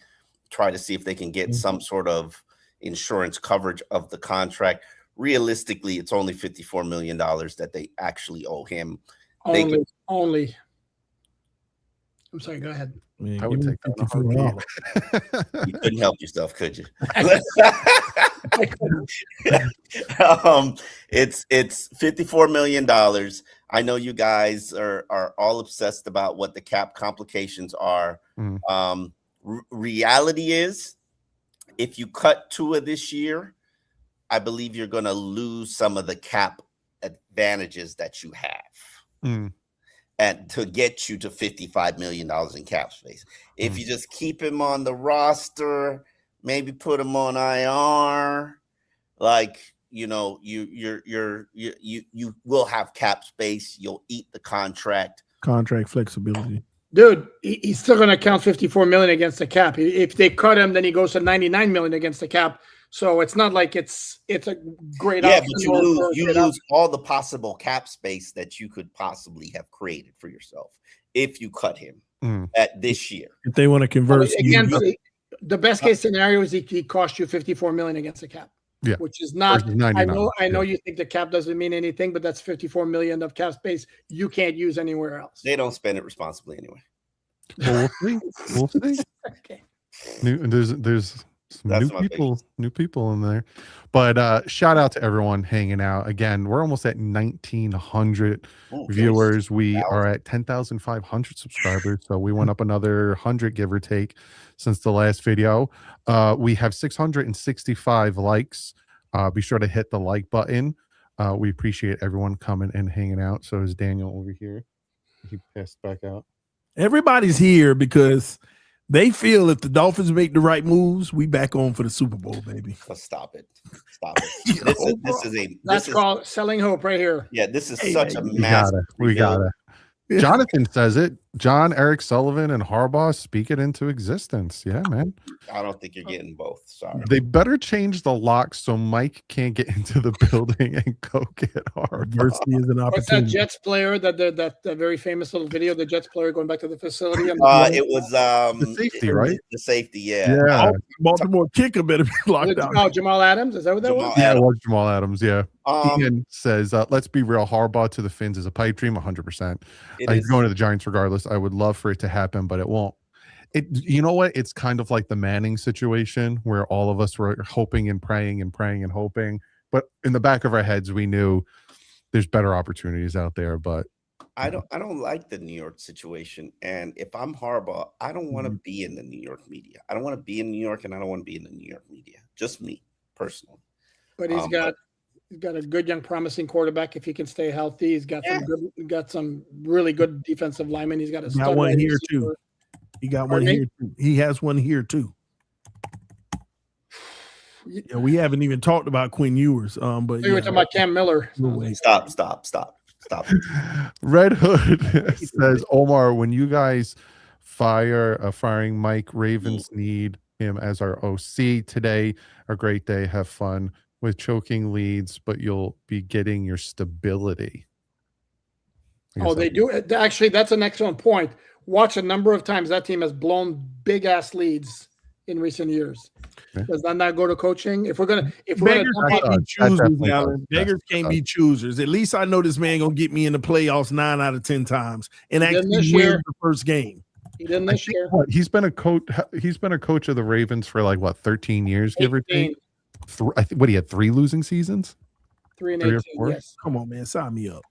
Speaker 2: try to see if they can get some sort of insurance coverage of the contract. Realistically, it's only $54 million that they actually owe him.
Speaker 3: Only. I'm sorry, go ahead.
Speaker 1: I would take that.
Speaker 2: You couldn't help yourself, could you? It's $54 million. I know you guys are all obsessed about what the cap complications are. Reality is, if you cut Tua this year, I believe you're going to lose some of the cap advantages that you have. And to get you to $55 million in cap space. If you just keep him on the roster, maybe put him on IR, you will have cap space. You'll eat the contract
Speaker 4: flexibility.
Speaker 3: Dude, he's still going to count $54 million against the cap. If they cut him, then he goes to $99 million against the cap. So it's not like it's a great option.
Speaker 2: But you lose all the possible cap space that you could possibly have created for yourself if you cut him at this year.
Speaker 4: If they want to convert,
Speaker 3: again, the best case scenario is he cost you $54 million against the cap.
Speaker 1: Yeah,
Speaker 3: which is not. I know you think the cap doesn't mean anything, but that's $54 million of cap space you can't use anywhere else.
Speaker 2: They don't spend it responsibly anyway.
Speaker 1: Well, we'll see.
Speaker 3: Okay.
Speaker 1: There's some new people in there, but shout out to everyone hanging out. Again, we're almost at 1,900 viewers. We are at 10,500 subscribers, so we went up another 100, give or take, since the last video. We have 665 likes. Be sure to hit the like button. We appreciate everyone coming and hanging out. So is Daniel over here. He passed back out. Everybody's here because they feel if the Dolphins make the right moves, we back on for the Super Bowl, baby.
Speaker 2: Oh, stop it. This is
Speaker 3: called selling hope right here.
Speaker 2: Yeah, this is such a massive.
Speaker 1: We got it. Jonathan says it. John, Eric Sullivan, and Harbaugh speak it into existence. Yeah, man.
Speaker 2: I don't think you're getting both. Sorry.
Speaker 1: They better change the lock so Mike can't get into the building and go get Harbaugh.
Speaker 4: Diversity is an opportunity.
Speaker 3: What's that Jets player? That very famous little video. The Jets player going back to the facility.
Speaker 2: It was
Speaker 1: the safety, right?
Speaker 2: The safety, yeah.
Speaker 4: Baltimore kicker better be locked down.
Speaker 3: Oh, Jamal Adams. Is that what that was?
Speaker 1: Yeah, it was Jamal Adams. Yeah. Ian says, "Let's be real. Harbaugh to the Finns is a pipe dream, 100%. He's going to the Giants regardless. I would love for it to happen, but it won't. You know what? It's kind of like the Manning situation where all of us were hoping and praying and praying and hoping, but in the back of our heads, we knew there's better opportunities out there. But
Speaker 2: I don't like the New York situation, and if I'm Harbaugh, I don't want to be in the New York media. I don't want to be in New York, and I don't want to be in the New York media. Just me personally.
Speaker 3: But he's got a good young promising quarterback if he can stay healthy. He's got some really good defensive linemen. He's got
Speaker 4: one here too. He got one here too. He has one here too. Yeah, we haven't even talked about Quinn Ewers. But
Speaker 3: you were talking about Cam Miller.
Speaker 2: Stop.
Speaker 1: Red Hood says, Omar, when you guys firing Mike, Ravens need him as our OC today. A great day. Have fun with choking leads, but you'll be getting your stability.
Speaker 3: Oh, they do. Actually, that's an excellent point. Watch a number of times that team has blown big ass leads in recent years.
Speaker 1: Yeah.
Speaker 3: Does that not go to coaching? If we're gonna
Speaker 4: beggars can't be choosers,
Speaker 1: definitely
Speaker 4: Alan.
Speaker 1: does.
Speaker 4: Beggars can't be choosers. At least I know this man gonna get me in the playoffs 9 out of 10 times and actually win the first game.
Speaker 3: He didn't this year.
Speaker 1: He's been a coach. He's been a coach of the Ravens for like what, 13 years, give or take. I think what he had 3 losing seasons.
Speaker 3: 3 and 18. Yes.
Speaker 4: Come on, man, sign me up.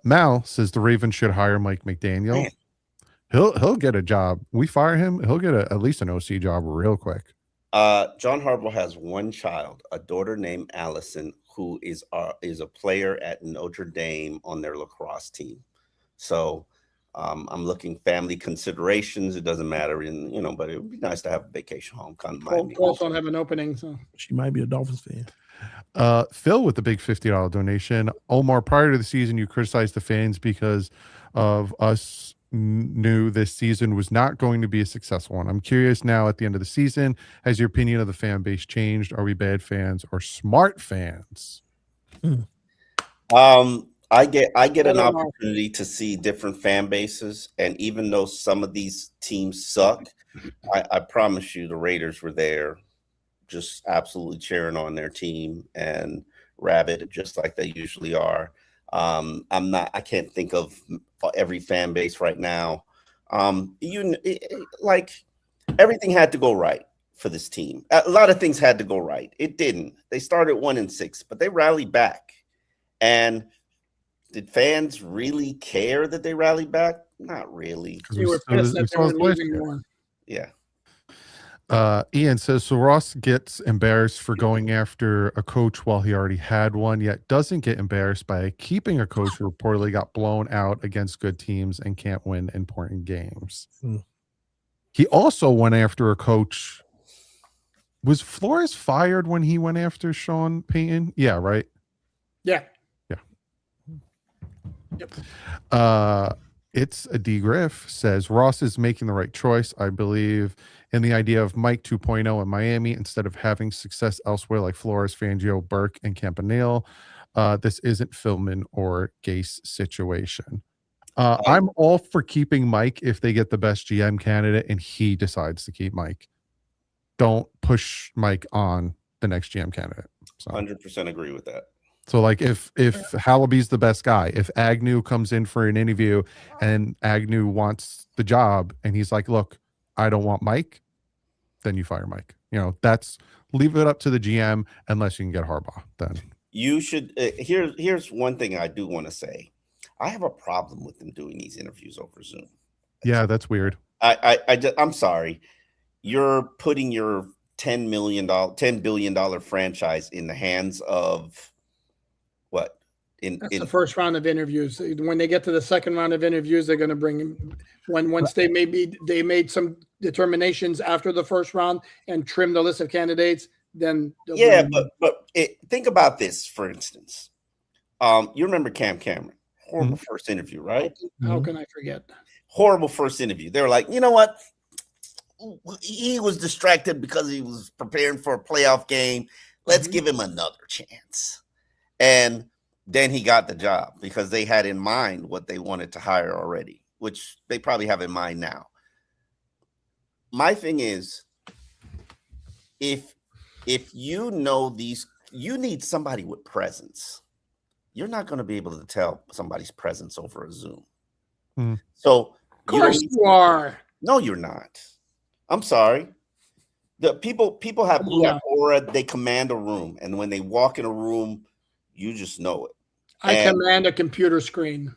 Speaker 1: Mal says the Ravens should hire Mike McDaniel. Man. He'll get a job. We fire him, he'll get at least an OC job real quick.
Speaker 2: John Harbaugh has one child, a daughter named Allison, who is a player at Notre Dame on their lacrosse team. So I'm looking family considerations. It doesn't matter, but it would be nice to have a vacation home. Kind of
Speaker 3: Colts don't have an opening, so
Speaker 4: she might be a Dolphins fan.
Speaker 1: Phil with the big $50 donation. Omar, prior to the season, you criticized the fans because of us knew this season was not going to be a successful one. I'm curious now at the end of the season, has your opinion of the fan base changed? Are we bad fans or smart fans?
Speaker 2: I get an opportunity to see different fan bases, and even though some of these teams suck, I promise you the Raiders were there just absolutely cheering on their team and rabid just like they usually are. I can't think of every fan base right now. Everything had to go right for this team. A lot of things had to go right. It didn't. They started 1-6, but they rallied back. And did fans really care that they rallied back? Not really.
Speaker 3: They were pissed that they were losing more.
Speaker 2: Yeah.
Speaker 1: Ian says, so Ross gets embarrassed for going after a coach while he already had one, yet doesn't get embarrassed by keeping a coach who reportedly got blown out against good teams and can't win important games. He also went after a coach. Was Flores fired when he went after Sean Payton? Yeah, right?
Speaker 3: Yeah.
Speaker 1: Yep. It's a D. Griff says Ross is making the right choice. I believe in the idea of Mike 2.0 in Miami instead of having success elsewhere like Flores, Fangio, Burke, and Campanile. This isn't Philman or Gase situation. I'm all for keeping Mike if they get the best GM candidate and he decides to keep Mike. Don't push Mike on the next GM candidate. So.
Speaker 2: 100% agree with that.
Speaker 1: So, like, if Hallaby's the best guy, if Agnew comes in for an interview and Agnew wants the job and he's like, look, I don't want Mike, then you fire Mike. That's leave it up to the GM unless you can get Harbaugh. Then
Speaker 2: you should. Here's one thing I do want to say. I have a problem with them doing these interviews over Zoom.
Speaker 1: Yeah, that's weird.
Speaker 2: I'm sorry. You're putting your $10 billion franchise in the hands of what?
Speaker 3: That's the first round of interviews. When they get to the second round of interviews, they're going to bring him. Once they made some determinations after the first round and trim the list of candidates, then
Speaker 2: think about this, for instance. You remember Cam Cameron? Horrible first interview, right?
Speaker 3: How can I forget?
Speaker 2: Horrible first interview. They were like, you know what? He was distracted because he was preparing for a playoff game. Let's give him another chance. And then he got the job because they had in mind what they wanted to hire already, which they probably have in mind now. My thing is, if you know these, you need somebody with presence. You're not going to be able to tell somebody's presence over a Zoom. So,
Speaker 3: of course you are.
Speaker 2: No, you're not. I'm sorry. The people have aura. They command a room, and when they walk in a room, you just know it.
Speaker 3: I command a computer screen.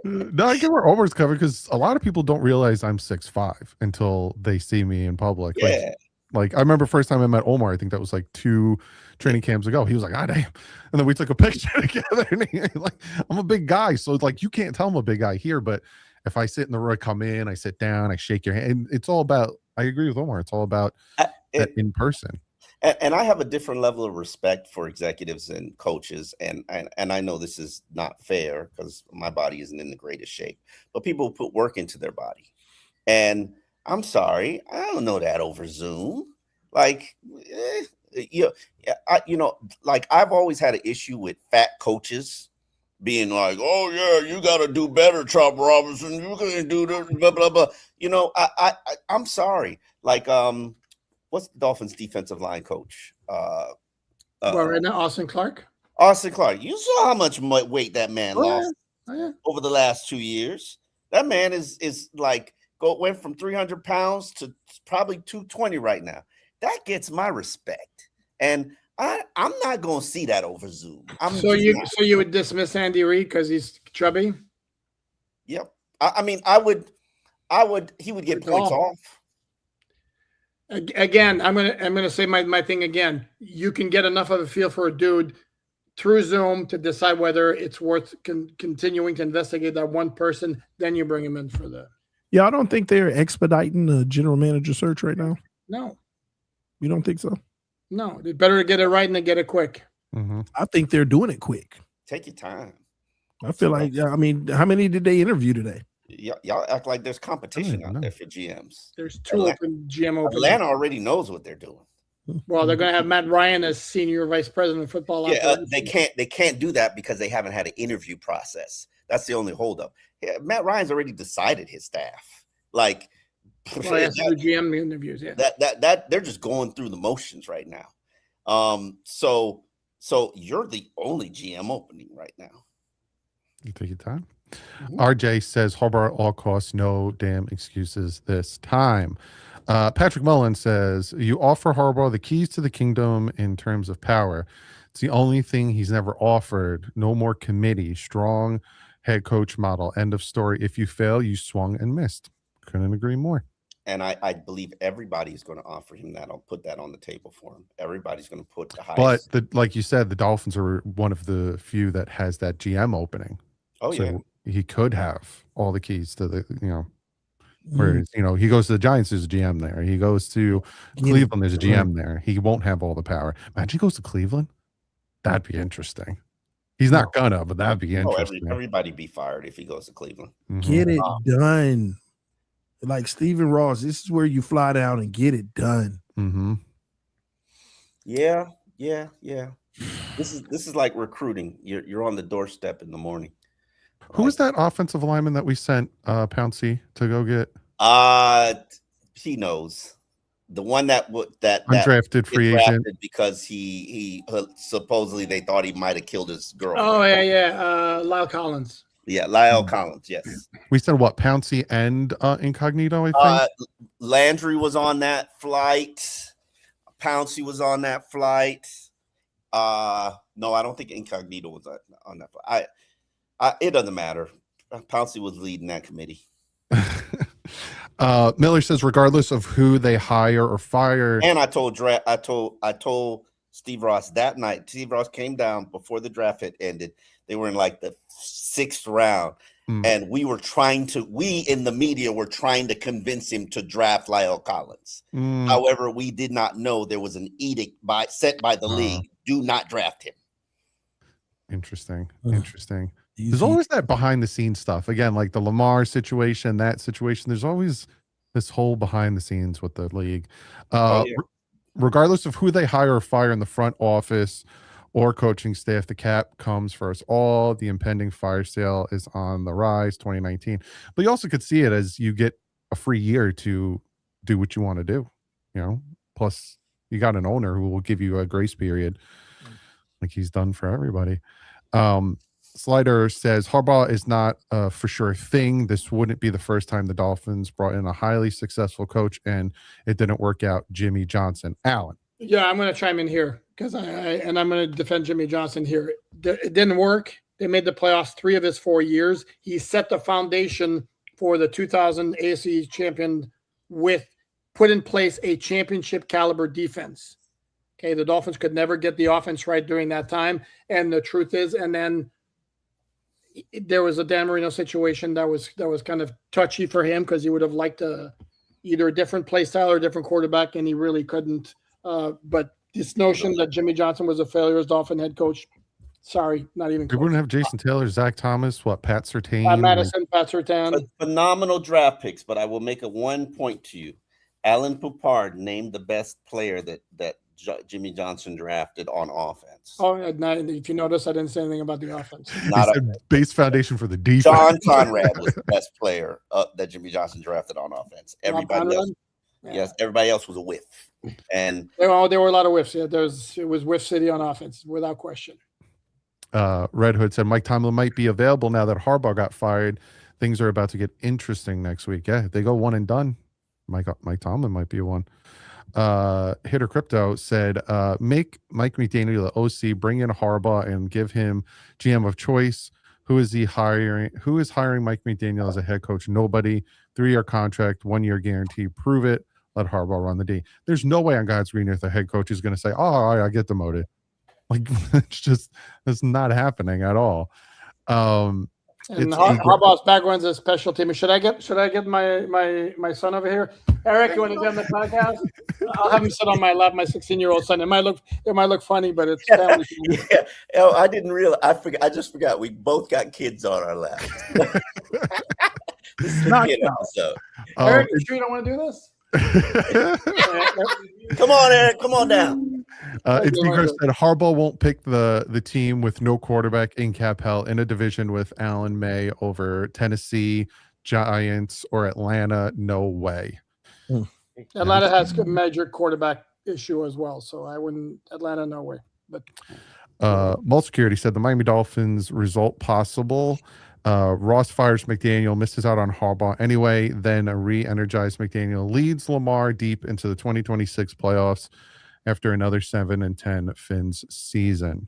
Speaker 1: No, I get where Omar's covered because a lot of people don't realize I'm 6'5" until they see me in public.
Speaker 2: Yeah.
Speaker 1: Like I remember first time I met Omar, I think that was like 2 training camps ago. He was like, "Ah, damn," and then we took a picture together. And I'm a big guy, so it's like you can't tell I'm a big guy here, but if I sit in the room, I come in, I sit down, I shake your hand. It's all about. I agree with Omar. It's all about that in person.
Speaker 2: And I have a different level of respect for executives and coaches, and I know this is not fair because my body isn't in the greatest shape. But people put work into their body, And I'm sorry, I don't know that over Zoom. Like, like I've always had an issue with fat coaches being like, "Oh yeah, you got to do better, Chop Robinson. You gonna do this, blah blah blah." I'm sorry. Like, what's the Dolphins' defensive line coach?
Speaker 3: Right now, Austin Clark.
Speaker 2: Austin Clark. You saw how much weight that man lost
Speaker 3: Oh,
Speaker 2: over the last 2 years. That man is like went from 300 pounds to probably 220 right now. That gets my respect, and I'm not gonna see that over Zoom.
Speaker 3: So you would dismiss Andy Reid because he's chubby?
Speaker 2: Yep. I mean, I would. He would get points off.
Speaker 3: Again, I'm gonna say my thing again. You can get enough of a feel for a dude through Zoom to decide whether it's worth continuing to investigate that one person. Then you bring him in for the.
Speaker 4: Yeah, I don't think they're expediting the general manager search right now.
Speaker 3: No.
Speaker 4: You don't think so?
Speaker 3: No, it's better to get it right and to get it quick.
Speaker 1: Mm-hmm.
Speaker 4: I think they're doing it quick.
Speaker 2: Take your time.
Speaker 4: I feel like, I mean, how many did they interview today?
Speaker 2: Y'all act like there's competition out there for GMs.
Speaker 3: There's two open GM openings.
Speaker 2: Atlanta already knows what they're doing.
Speaker 3: Well, they're going to have Matt Ryan as senior vice president of football.
Speaker 2: Yeah, they can't do that because they haven't had an interview process. That's the only holdup. Yeah, Matt Ryan's already decided his staff. Like,
Speaker 3: well, he has to do GM interviews. Yeah,
Speaker 2: that they're just going through the motions right now. So you're the only GM opening right now.
Speaker 1: You take your time. Mm-hmm. RJ says Harbaugh at all costs, no damn excuses this time. Patrick Mullen says you offer Harbaugh the keys to the kingdom in terms of power. It's the only thing he's never offered. No more committee, strong head coach model. End of story. If you fail, you swung and missed. Couldn't agree more.
Speaker 2: And I believe everybody's going to offer him that. I'll put that on the table for him. Everybody's going to put the highest.
Speaker 1: But like you said, the Dolphins are one of the few that has that GM opening.
Speaker 2: Oh, so yeah.
Speaker 1: He could have all the keys to the, whereas, he goes to the Giants, there's a GM there. He goes to Cleveland, there's a GM there. He won't have all the power. Imagine he goes to Cleveland. That'd be interesting. He's not gonna, but that'd be interesting.
Speaker 2: Everybody be fired if he goes to Cleveland.
Speaker 4: Mm-hmm. Get it done. Like Stephen Ross, this is where you fly down and get it done.
Speaker 1: Mm-hmm.
Speaker 2: Yeah. This is like recruiting. You're on the doorstep in the morning.
Speaker 1: Who was that offensive lineman that we sent Pouncey to go get?
Speaker 2: He knows. The one that
Speaker 1: undrafted free agent
Speaker 2: because he supposedly they thought he might have killed his girl.
Speaker 3: Oh yeah. Lyle Collins.
Speaker 2: Yeah, Lyle Collins. Yes.
Speaker 1: We said what? Pouncey and Incognito. I think
Speaker 2: Landry was on that flight. Pouncey was on that flight. No, I don't think Incognito was on that flight. It doesn't matter. Pouncey was leading that committee.
Speaker 1: Miller says, regardless of who they hire or fire,
Speaker 2: and I told Steve Ross that night. Steve Ross came down before the draft had ended. They were in like the 6th round, and we in the media were trying to convince him to draft Lyle Collins. However, we did not know there was an edict set by the league: do not draft him.
Speaker 1: Interesting. There's always that behind the scenes stuff. Again, like the Lamar situation, that situation. There's always this whole behind the scenes with the league. Regardless of who they hire or fire in the front office or coaching staff, the cap comes for us all. The impending fire sale is on the rise, 2019. But you also could see it as you get a free year to do what you want to do. Plus you got an owner who will give you a grace period, like he's done for everybody. Slider says Harbaugh is not a for sure thing. This wouldn't be the first time the Dolphins brought in a highly successful coach and it didn't work out. Jimmy Johnson. Alan.
Speaker 3: Yeah, I'm going to chime in here because I'm going to defend Jimmy Johnson here. It didn't work. They made the playoffs 3 of his 4 years. He set the foundation for the 2000 AFC champion put in place a championship caliber defense. Okay, the Dolphins could never get the offense right during that time. And the truth is, and then there was a Dan Marino situation that was kind of touchy for him because he would have liked either a different play style or a different quarterback, and he really couldn't. But this notion that Jimmy Johnson was a failure as Dolphin head coach Sorry, not even
Speaker 1: They
Speaker 3: close.
Speaker 1: wouldn't have Jason Taylor, Zach Thomas, Pat Surtain.
Speaker 3: Madison, Pat Surtain.
Speaker 2: Phenomenal draft picks, but I will make a one point to you. Alan Poupard named the best player that Jimmy Johnson drafted on offense.
Speaker 3: Oh, if you notice, I didn't say anything about the offense.
Speaker 2: Not
Speaker 1: a base foundation for the defense.
Speaker 2: John Conrad was the best player that Jimmy Johnson drafted on offense. Everybody else, yes, everybody else was a whiff. And
Speaker 3: there were a lot of whiffs. Yeah, it was whiff city on offense without question.
Speaker 1: Red Hood said Mike Tomlin might be available now that Harbaugh got fired. Things are about to get interesting next week. Yeah, if they go one and done, Mike Tomlin might be one. Hitter Crypto said, make Mike McDaniel the OC, bring in Harbaugh and give him GM of choice. Who is hiring Mike McDaniel as a head coach? Nobody. 3-year contract, 1-year guarantee. Prove it. Let Harbaugh run the D. There's no way on God's green earth the head coach is going to say, "Oh, all right, I get demoted." Like it's not happening at all.
Speaker 3: And Harbaugh's background's a special team. Should I get my son over here? Eric, you want to get on the podcast? I'll have him sit on my lap, my 16-year-old son. It might look funny, but it's family.
Speaker 2: Yeah. Oh, I didn't realize. I just forgot. We both got kids on our lap. This is a kid episode.
Speaker 3: Eric, you sure you don't want to do this?
Speaker 2: Come on, Eric. Come on down.
Speaker 1: It's because said Harbaugh won't pick the team with no quarterback in cap hell in a division with Allen May over Tennessee, Giants, or Atlanta. No way.
Speaker 3: Atlanta has a major quarterback issue as well, so I wouldn't. Atlanta, no way. But
Speaker 1: Mult Security said the Miami Dolphins result possible. Ross fires McDaniel, misses out on Harbaugh anyway, then a re-energized McDaniel leads Lamar deep into the 2026 playoffs after another 7-10 Fins season.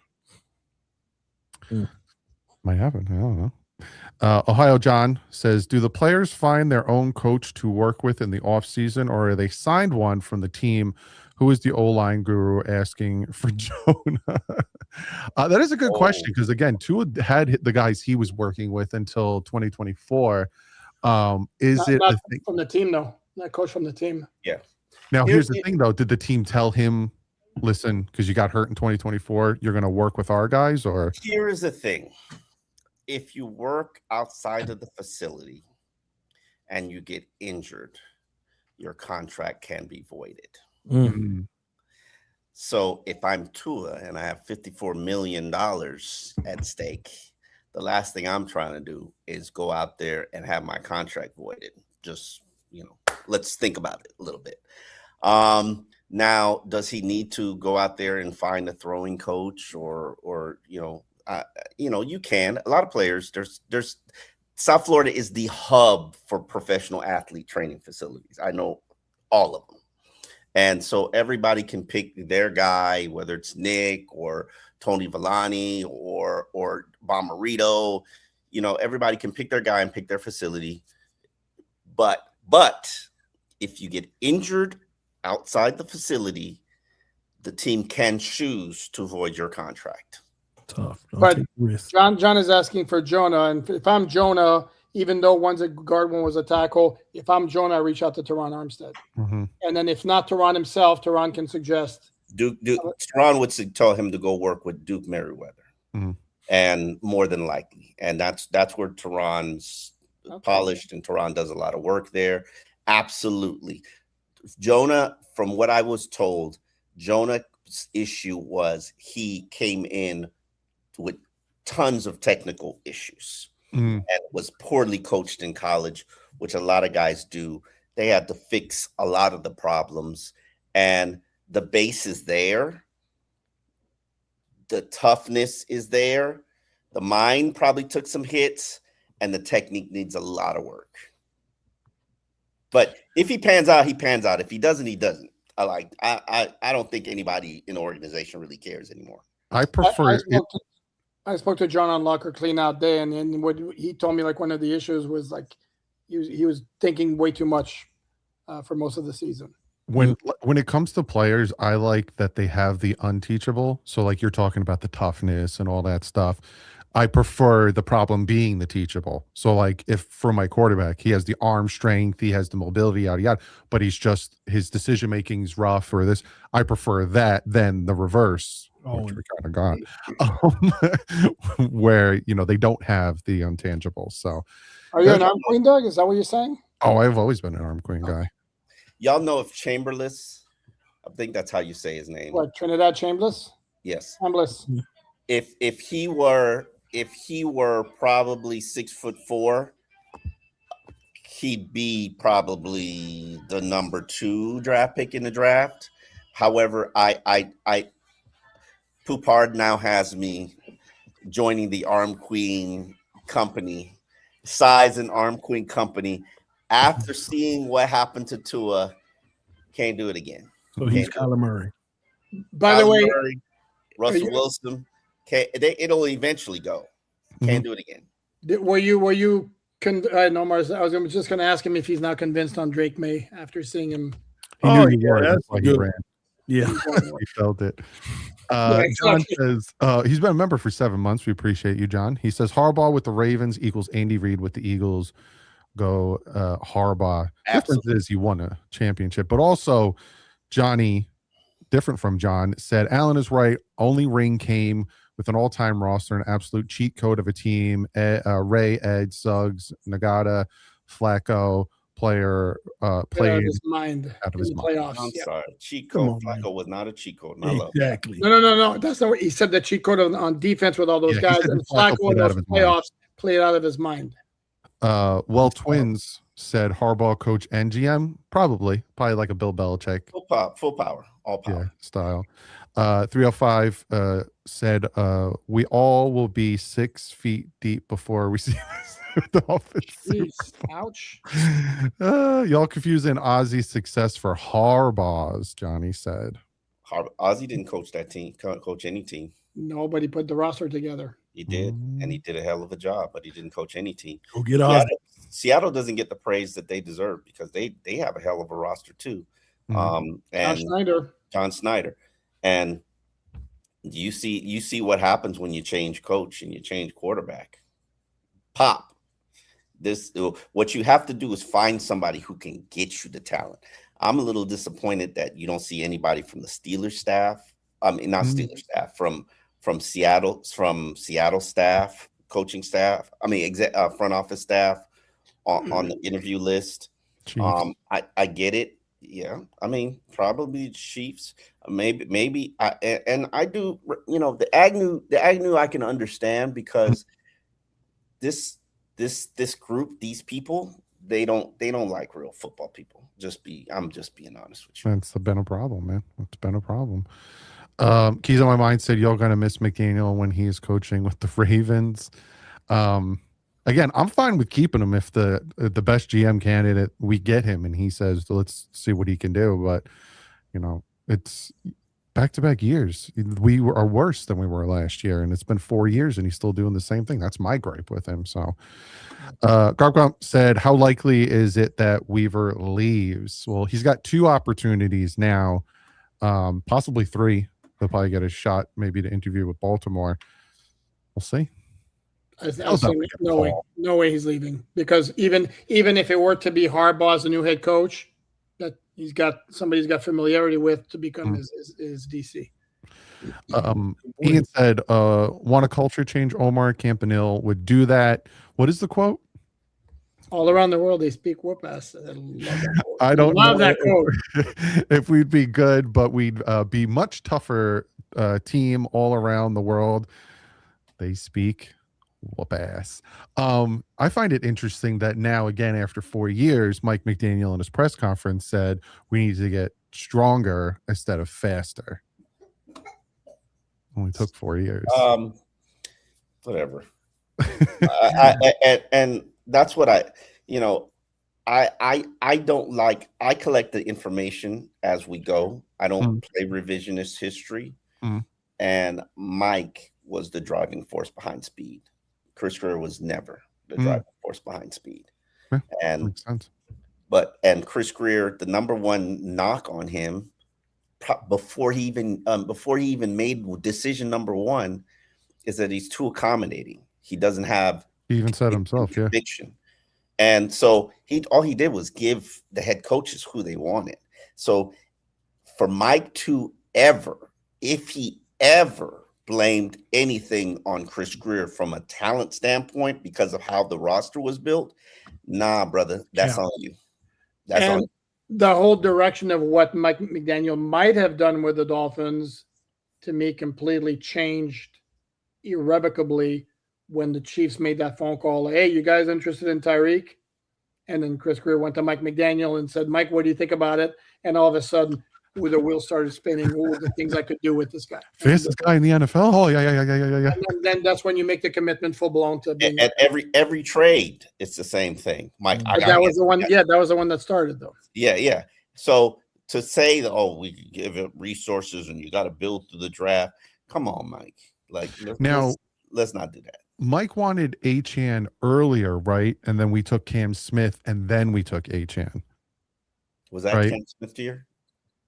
Speaker 1: Might happen. I don't know. Ohio John says, do the players find their own coach to work with in the offseason, or are they signed one from the team? Who is the O-line guru asking for Jonah? That is a good question because, again, Tua had the guys he was working with until 2024. Not
Speaker 3: from the team, though? Not coach from the team.
Speaker 2: Yeah.
Speaker 1: Now, here's the thing, though. Did the team tell him, listen, because you got hurt in 2024, you're going to work with our guys? Or
Speaker 2: here is the thing. If you work outside of the facility and you get injured, your contract can be voided.
Speaker 1: Mm-hmm.
Speaker 2: So if I'm Tua and I have $54 million at stake, the last thing I'm trying to do is go out there and have my contract voided. Just, let's think about it a little bit. Now, does he need to go out there and find a throwing coach or you can. A lot of players, there's South Florida is the hub for professional athlete training facilities. I know all of them. And so everybody can pick their guy, whether it's Nick or Tony Villani or Bomarito. Everybody can pick their guy and pick their facility. But if you get injured outside the facility, the team can choose to void your contract.
Speaker 4: Tough.
Speaker 3: But John is asking for Jonah, and if I'm Jonah, even though one's a guard, one was a tackle, if I'm Jonah, I reach out to Teron Armstead.
Speaker 1: Mm-hmm.
Speaker 3: And then if not Teron himself, Teron can suggest.
Speaker 2: Teron would tell him to go work with Duke Merriweather.
Speaker 1: Mm-hmm.
Speaker 2: And more than likely. And that's where Teron's polished, and Teron does a lot of work there. Absolutely. Jonah, from what I was told, Jonah's issue was he came in with tons of technical issues. And was poorly coached in college, which a lot of guys do. They had to fix a lot of the problems, and the base is there. The toughness is there. The mind probably took some hits, and the technique needs a lot of work. But if he pans out, he pans out. If he doesn't, he doesn't. I don't think anybody in the organization really cares anymore.
Speaker 1: I prefer
Speaker 3: I spoke to John on Locker Clean Out Day, and what he told me, like, one of the issues was like he was thinking way too much for most of the season.
Speaker 1: When it comes to players, I like that they have the unteachable. So, like, you're talking about the toughness and all that stuff. I prefer the problem being the teachable. So, like, if for my quarterback, he has the arm strength, he has the mobility, yada yada, but his decision making is rough or this. I prefer that than the reverse. which we kind of got, where they don't have the intangibles. So,
Speaker 3: are you an arm queen, Doug? Is that what you're saying?
Speaker 1: Oh, I've always been an arm queen guy.
Speaker 2: Y'all know if Chamberlain, I think that's how you say his name.
Speaker 3: What, Trinidad Chambliss?
Speaker 2: Yes.
Speaker 3: Chambliss.
Speaker 2: If he were probably 6'4", he'd be probably the number 2 draft pick in the draft. However, I Poupard now has me joining the Arm Queen company, size and Arm Queen company. After seeing what happened to Tua, can't do it again.
Speaker 4: So he's Kyler Murray.
Speaker 3: By the way,
Speaker 2: Murray, Russell Wilson, it'll eventually go. Can't do it again.
Speaker 3: Were you? No, Mars. I was just going to ask him if he's not convinced on Drake May after seeing him.
Speaker 1: He knew you were. That's why
Speaker 4: good.
Speaker 1: He ran.
Speaker 4: Yeah,
Speaker 1: he felt it.
Speaker 3: Exactly.
Speaker 1: John says he's been a member for 7 months. We appreciate you, John. He says Harbaugh with the Ravens equals Andy Reid with the Eagles. Go Harbaugh.
Speaker 2: Absolutely.
Speaker 1: Difference is you won a championship, but also Johnny, different from John, said Allen is right. Only ring came with an all-time roster, an absolute cheat code of a team. Ray, Ed, Suggs, Nagata, Flacco, played
Speaker 3: out of his mind.
Speaker 1: Out of his mind.
Speaker 3: Playoffs.
Speaker 2: I'm sorry. Cheat code. Flacco was not a cheat code. And I love
Speaker 4: exactly.
Speaker 3: No. That's not what he said. The cheat code on defense with all those guys, and Flacco in those playoffs played out of his mind.
Speaker 1: Twins said Harbaugh coach and GM, probably like a Bill Belichick,
Speaker 2: full power, all power
Speaker 1: style. 305 said we all will be 6 feet deep before we see the Dolphins.
Speaker 3: Ouch.
Speaker 1: Y'all confusing Ozzy's success for Harbaugh's, Johnny said.
Speaker 2: Ozzy didn't coach that team, can't coach any team.
Speaker 3: Nobody put the roster together.
Speaker 2: He did, and he did a hell of a job, but he didn't coach any team.
Speaker 4: Go get Ozzy.
Speaker 2: Seattle doesn't get the praise that they deserve because they have a hell of a roster too. And John Snyder. And you see what happens when you change coach and you change quarterback. Pop. What you have to do is find somebody who can get you the talent. I'm a little disappointed that you don't see anybody from the Steelers staff. Not Steelers staff, from Seattle staff, coaching staff. Front office staff on the interview list. I get it. Yeah, probably Chiefs. Maybe. I do. The Agnew I can understand because this group, these people, they don't like real football people. I'm just being honest with you.
Speaker 1: It's been a problem, man. It's been a problem. Keys on My Mind said y'all gonna miss McDaniel when he is coaching with the Ravens. Again, I'm fine with keeping him if the best GM candidate, we get him and he says let's see what he can do. But it's back-to-back years. We are worse than we were last year, and it's been 4 years and he's still doing the same thing. That's my gripe with him. So Gargump said, how likely is it that Weaver leaves? Well, he's got 2 opportunities now, possibly 3. He'll probably get a shot maybe to interview with Baltimore. We'll see.
Speaker 3: I think no way he's leaving, because even if it were to be Harbaugh as the new head coach, that somebody's got familiarity with to become his DC.
Speaker 1: Ian said, want a culture change? Omar Campanile would do that. What is the quote?
Speaker 3: All around the world, they speak whoop ass.
Speaker 1: I don't
Speaker 3: love
Speaker 1: know
Speaker 3: that quote.
Speaker 1: if we'd be good, but we'd be much tougher team all around the world. They speak whoop ass. I find it interesting that now, again, after 4 years, Mike McDaniel in his press conference said we need to get stronger instead of faster. Only took 4 years.
Speaker 2: Whatever. And that's what I don't like. I collect the information as we go. I don't play revisionist history. And Mike was the driving force behind speed. Chris Greer was never the driving force behind speed.
Speaker 1: Yeah,
Speaker 2: and
Speaker 1: makes sense.
Speaker 2: And Chris Greer, the number one knock on him before he even made decision number 1 is that he's too accommodating. He doesn't have.
Speaker 1: He even said himself,
Speaker 2: conviction. And so all he did was give the head coaches who they wanted. So for Mike to ever, if he ever blamed anything on Chris Greer from a talent standpoint because of how the roster was built. Nah, brother, that's on you. That's on you.
Speaker 3: The whole direction of what Mike McDaniel might have done with the Dolphins, to me, completely changed irrevocably when the Chiefs made that phone call. Hey, you guys interested in Tyreek? And then Chris Greer went to Mike McDaniel and said, Mike, what do you think about it? And all of a sudden, the wheels started spinning. What were the things I could do with this guy?
Speaker 1: Fastest guy in the NFL. Oh, yeah.
Speaker 3: And then that's when you make the commitment full blown to being.
Speaker 2: At every trade, it's the same thing, Mike.
Speaker 3: That was the one. Yeah, that was the one that started, though.
Speaker 2: Yeah. So to say that, we can give it resources and you got to build through the draft. Come on, Mike. Like, let's not do that.
Speaker 1: Mike wanted Achane earlier, right? And then we took Cam Smith, and then we took Achane.
Speaker 2: Was that
Speaker 1: right?
Speaker 2: Cam Smith year?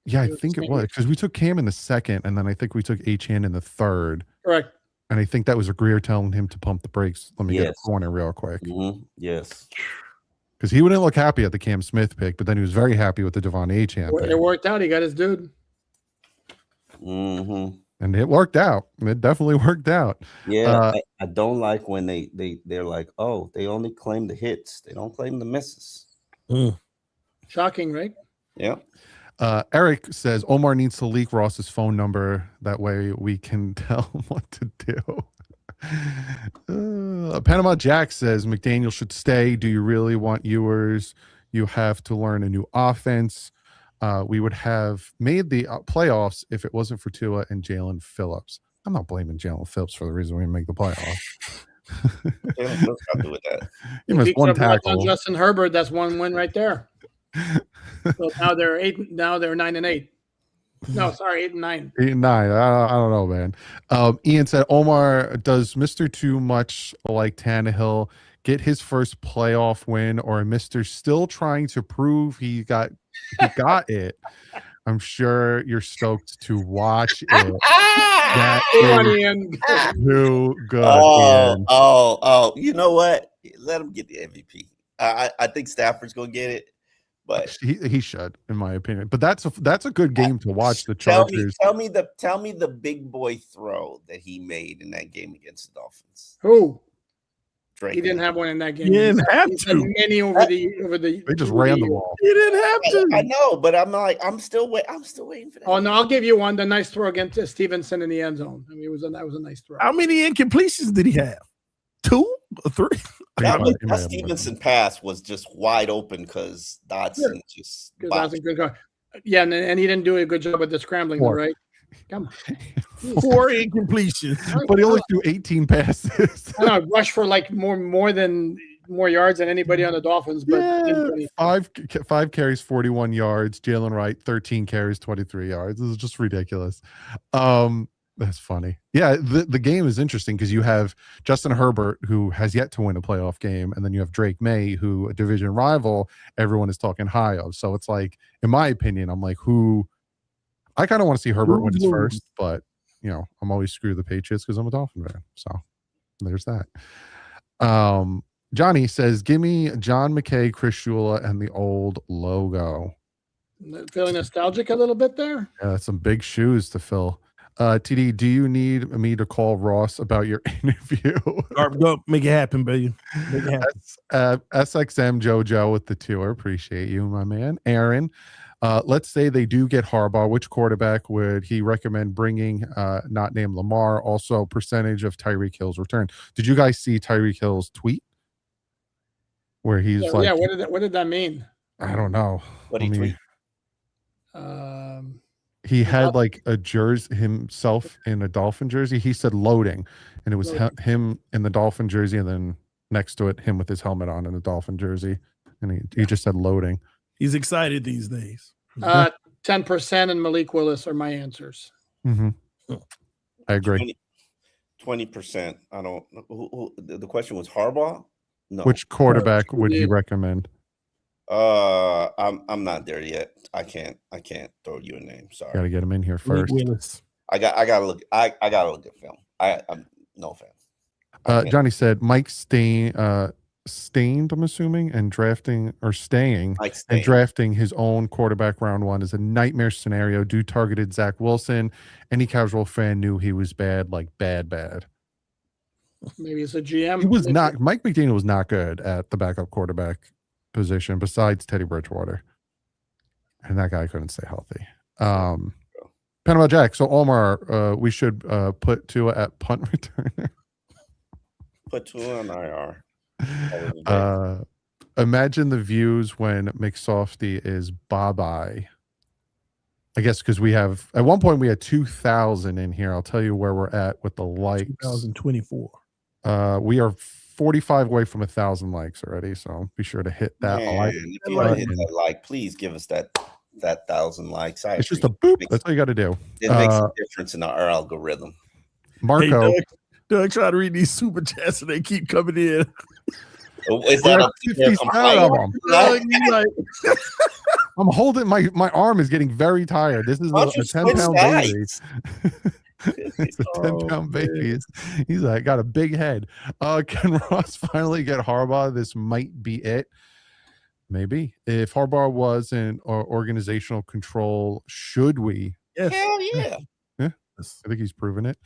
Speaker 1: Yeah, I think it was, because we took Cam in the second, and then I think we took Achane in the third.
Speaker 3: Correct.
Speaker 1: And I think that was Greer telling him to pump the brakes. Let me get a corner real quick.
Speaker 2: Mm-hmm. Yes.
Speaker 1: Because he wouldn't look happy at the Cam Smith pick, but then he was very happy with the Devon Achane pick.
Speaker 3: It worked out. He got his dude.
Speaker 2: Mm-hmm.
Speaker 1: And it worked out. It definitely worked out.
Speaker 2: Yeah, I don't like when they're like, oh, they only claim the hits. They don't claim the misses.
Speaker 3: Shocking, right?
Speaker 2: Yeah.
Speaker 1: Eric says Omar needs to leak Ross's phone number. That way we can tell him what to do. Panama Jack says McDaniel should stay. Do you really want Ewers? You have to learn a new offense. We would have made the playoffs if it wasn't for Tua and Jalen Phillips. I'm not blaming Jalen Phillips for the reason we didn't make the playoffs.
Speaker 2: Jalen Phillips got to do with that.
Speaker 1: He missed one tackle.
Speaker 3: Justin Herbert, that's one win right there. So now they're 8. Now they're 9-8. No, sorry, 8-9.
Speaker 1: 8-9. I don't know, man. Ian said Omar, does Mr. Too Much like Tannehill get his first playoff win, or Mr. still trying to prove he got it? I'm sure you're stoked to watch it. That is too good.
Speaker 2: Oh, you know what? Let him get the MVP. I think Stafford's gonna get it, but
Speaker 1: he should, in my opinion. But that's a good game to watch. The Chargers.
Speaker 2: Tell me the big boy throw that he made in that game against the Dolphins.
Speaker 3: Who?
Speaker 2: Drake.
Speaker 3: He didn't have one in that game.
Speaker 4: He didn't have to.
Speaker 3: Many over the.
Speaker 1: They just ran the ball.
Speaker 4: He didn't have to.
Speaker 2: I know, but I'm still waiting for that.
Speaker 3: Oh no, I'll give you one. The nice throw against Stevenson in the end zone. I mean, that was a nice throw.
Speaker 4: How many incompletions did he have? 2 or 3?
Speaker 2: That Stevenson pass was just wide open because Dodson just.
Speaker 3: Yeah, and he didn't do a good job with the scrambling, though, right? Come on.
Speaker 4: 4 incompletions.
Speaker 1: But he only threw 18 passes.
Speaker 3: I know, rushed for like more yards than anybody on the Dolphins, but
Speaker 1: yeah, 5 carries, 41 yards. Jalen Wright, 13 carries, 23 yards. This is just ridiculous. That's funny. Yeah, the game is interesting because you have Justin Herbert, who has yet to win a playoff game, and then you have Drake May, who a division rival everyone is talking high of. So it's like, in my opinion, I'm like, I kind of want to see Herbert win his first, but I'm always screw the Patriots because I'm a Dolphin fan. So there's that. Johnny says, give me John McKay, Chris Shula, and the old logo.
Speaker 3: Feeling nostalgic a little bit there?
Speaker 1: Yeah, that's some big shoes to fill. TD, do you need me to call Ross about your interview?
Speaker 4: Go make it happen, baby. Make it happen.
Speaker 1: SXM Jojo with the tour. Appreciate you, my man. Aaron, let's say they do get Harbaugh. Which quarterback would he recommend bringing? Not named Lamar. Also, percentage of Tyreek Hill's return. Did you guys see Tyreek Hill's tweet? Where he's like,
Speaker 3: what did that mean?
Speaker 1: I don't know.
Speaker 2: What did he tweet?
Speaker 1: He had like a jersey himself in a Dolphin jersey. He said loading, and it was him in the Dolphin jersey, and then next to it, him with his helmet on in the Dolphin jersey, and he just said loading.
Speaker 4: He's excited these days.
Speaker 3: 10% and Malik Willis are my answers.
Speaker 1: Mm-hmm. I agree.
Speaker 2: 20%. I don't. The question was Harbaugh. No.
Speaker 1: Which quarterback would you recommend?
Speaker 2: I'm not there yet. I can't throw you a name. Sorry.
Speaker 1: Got to get him in here first.
Speaker 2: I gotta look at film. I'm no fan.
Speaker 1: Johnny said Mike Stain stained, I'm assuming, and staying
Speaker 2: Like
Speaker 1: and
Speaker 2: staying.
Speaker 1: drafting his own quarterback round 1 is a nightmare scenario. Dude targeted Zach Wilson. Any casual fan knew he was bad, like bad.
Speaker 3: Maybe it's a GM.
Speaker 1: He was not. Mike McDaniel was not good at the backup quarterback position, besides Teddy Bridgewater, and that guy couldn't stay healthy. Panama Jack. So Omar, we should put Tua at punt returner.
Speaker 2: Put Tua on IR.
Speaker 1: Imagine the views when McSofty is bye-bye. I guess because we have at one point we had 2,000 in here. I'll tell you where we're at with the likes.
Speaker 4: 2024.
Speaker 1: We are 45 away from 1,000 likes already, so be sure to hit that like.
Speaker 2: If you want to hit that like, please give us that 1,000 likes.
Speaker 1: It's just a boop. That's all you got to do.
Speaker 2: It makes a difference in our algorithm.
Speaker 1: Marco,
Speaker 4: hey, Doug trying to read these super chats and they keep coming in.
Speaker 2: Is that a
Speaker 1: 57 of them? I'm holding my arm is getting very tired. This is a 10-pound baby. It's a 10-pound baby. He's like got a big head. Can Ross finally get Harbaugh? This might be it. Maybe if Harbaugh was in organizational control, should we?
Speaker 4: Yes.
Speaker 2: Hell yeah.
Speaker 1: Yeah, I think he's proven it.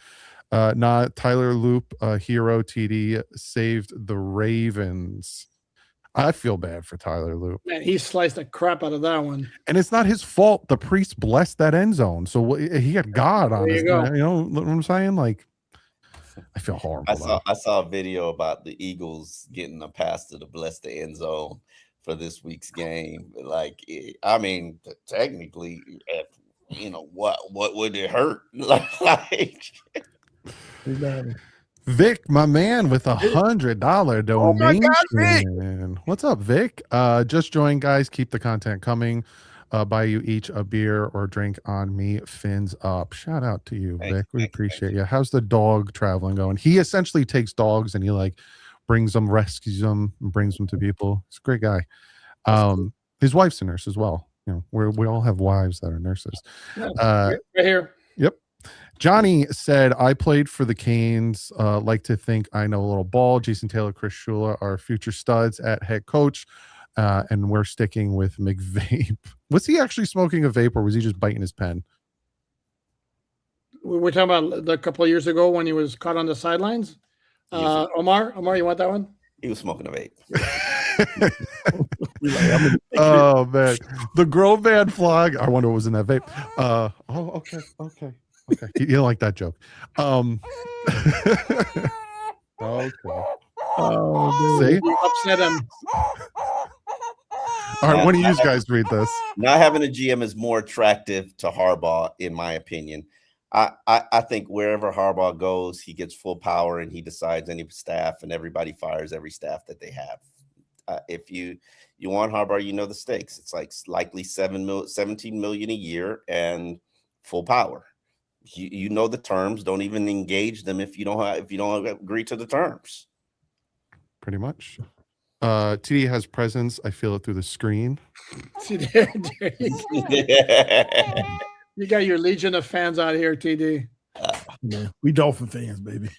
Speaker 1: Not Tyler Loop, hero TD saved the Ravens. I feel bad for Tyler Loop.
Speaker 3: Man, he sliced the crap out of that one.
Speaker 1: And it's not his fault. The priest blessed that end zone. So he had God on his, you know what I'm saying? Like, I feel horrible.
Speaker 2: I saw a video about the Eagles getting a pastor to bless the end zone for this week's game. Like, I mean, technically, you know, what would it hurt? Like
Speaker 1: Vic, my man, with $100 donation.
Speaker 4: God,
Speaker 1: What's up, Vic? Just join, guys. Keep the content coming. Buy you each a beer or drink on me. Fins up. Shout out to you, Vic. We appreciate you. How's the dog traveling going? He essentially takes dogs and he like brings them, rescues them, and brings them to people. He's a great guy. His wife's a nurse as well. You know, we all have wives that are nurses.
Speaker 3: Right here.
Speaker 1: Yep. Johnny said, I played for the Canes. Like to think I know a little ball. Jason Taylor, Chris Shula are future studs at head coach. And we're sticking with McVape. Was he actually smoking a vape or was he just biting his pen?
Speaker 3: We're talking about a couple of years ago when he was caught on the sidelines. Omar, you want that one?
Speaker 2: he was smoking a vape.
Speaker 1: Oh man, the Grove Band flag. I wonder what was in that vape. Okay. You don't like that joke. Okay.
Speaker 3: Oh,
Speaker 1: see,
Speaker 3: you upset him.
Speaker 1: All right, one of you guys read this.
Speaker 2: Not having a GM is more attractive to Harbaugh, in my opinion. I think wherever Harbaugh goes, he gets full power and he decides any staff, and everybody fires every staff that they have. If you want Harbaugh, you know the stakes. It's like likely 17 million a year and full power. You know the terms. Don't even engage them if you don't agree to the terms.
Speaker 1: Pretty much. TD has presence. I feel it through the screen.
Speaker 3: See, there you got your legion of fans out here, TD.
Speaker 4: We Dolphin fans, baby.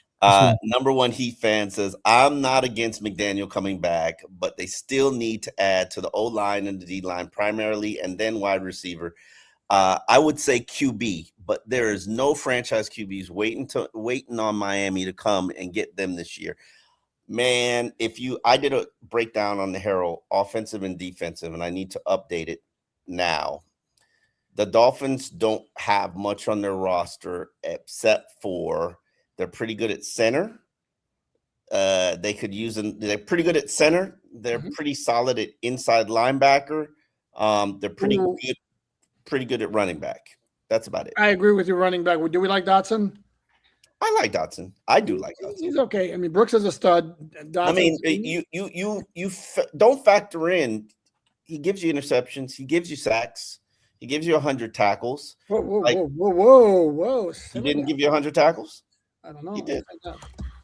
Speaker 2: Number one Heat fan says, I'm not against McDaniel coming back, but they still need to add to the O-line and the D-line primarily, and then wide receiver. I would say QB, but there is no franchise QBs waiting on Miami to come and get them this year. Man, I did a breakdown on the Herald, offensive and defensive, and I need to update it now. The Dolphins don't have much on their roster except for they're pretty good at center. They could use them. They're pretty good at center. They're pretty solid at inside linebacker. They're pretty good at running back. That's about it.
Speaker 3: I agree with you, running back. Do we like Dotson?
Speaker 2: I like Dotson. I do like Dotson.
Speaker 3: He's okay. I mean, Brooks is a stud. Dotson,
Speaker 2: I mean, you don't factor in. He gives you interceptions. He gives you sacks. He gives you 100 tackles.
Speaker 3: Whoa.
Speaker 2: He didn't give you 100 tackles?
Speaker 3: I don't know.
Speaker 2: He did.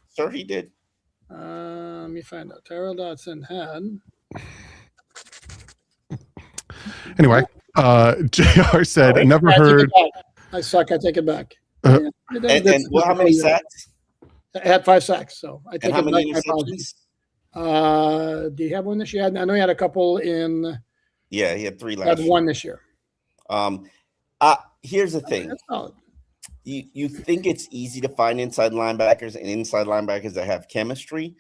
Speaker 2: Sir, he did.
Speaker 3: Let me find out. Terrell Dotson had.
Speaker 1: Anyway, JR said, I never heard.
Speaker 3: I suck. I take it back.
Speaker 2: And how many sacks?
Speaker 3: I had 5 sacks, so I take
Speaker 2: and how
Speaker 3: it
Speaker 2: many
Speaker 3: back.
Speaker 2: interceptions?
Speaker 3: Do you have one this year? I know he had a couple in.
Speaker 2: Yeah, he had 3
Speaker 3: Had
Speaker 2: last year.
Speaker 3: one this year.
Speaker 2: Here's the thing.
Speaker 3: That's solid.
Speaker 2: You think it's easy to find inside linebackers that have chemistry.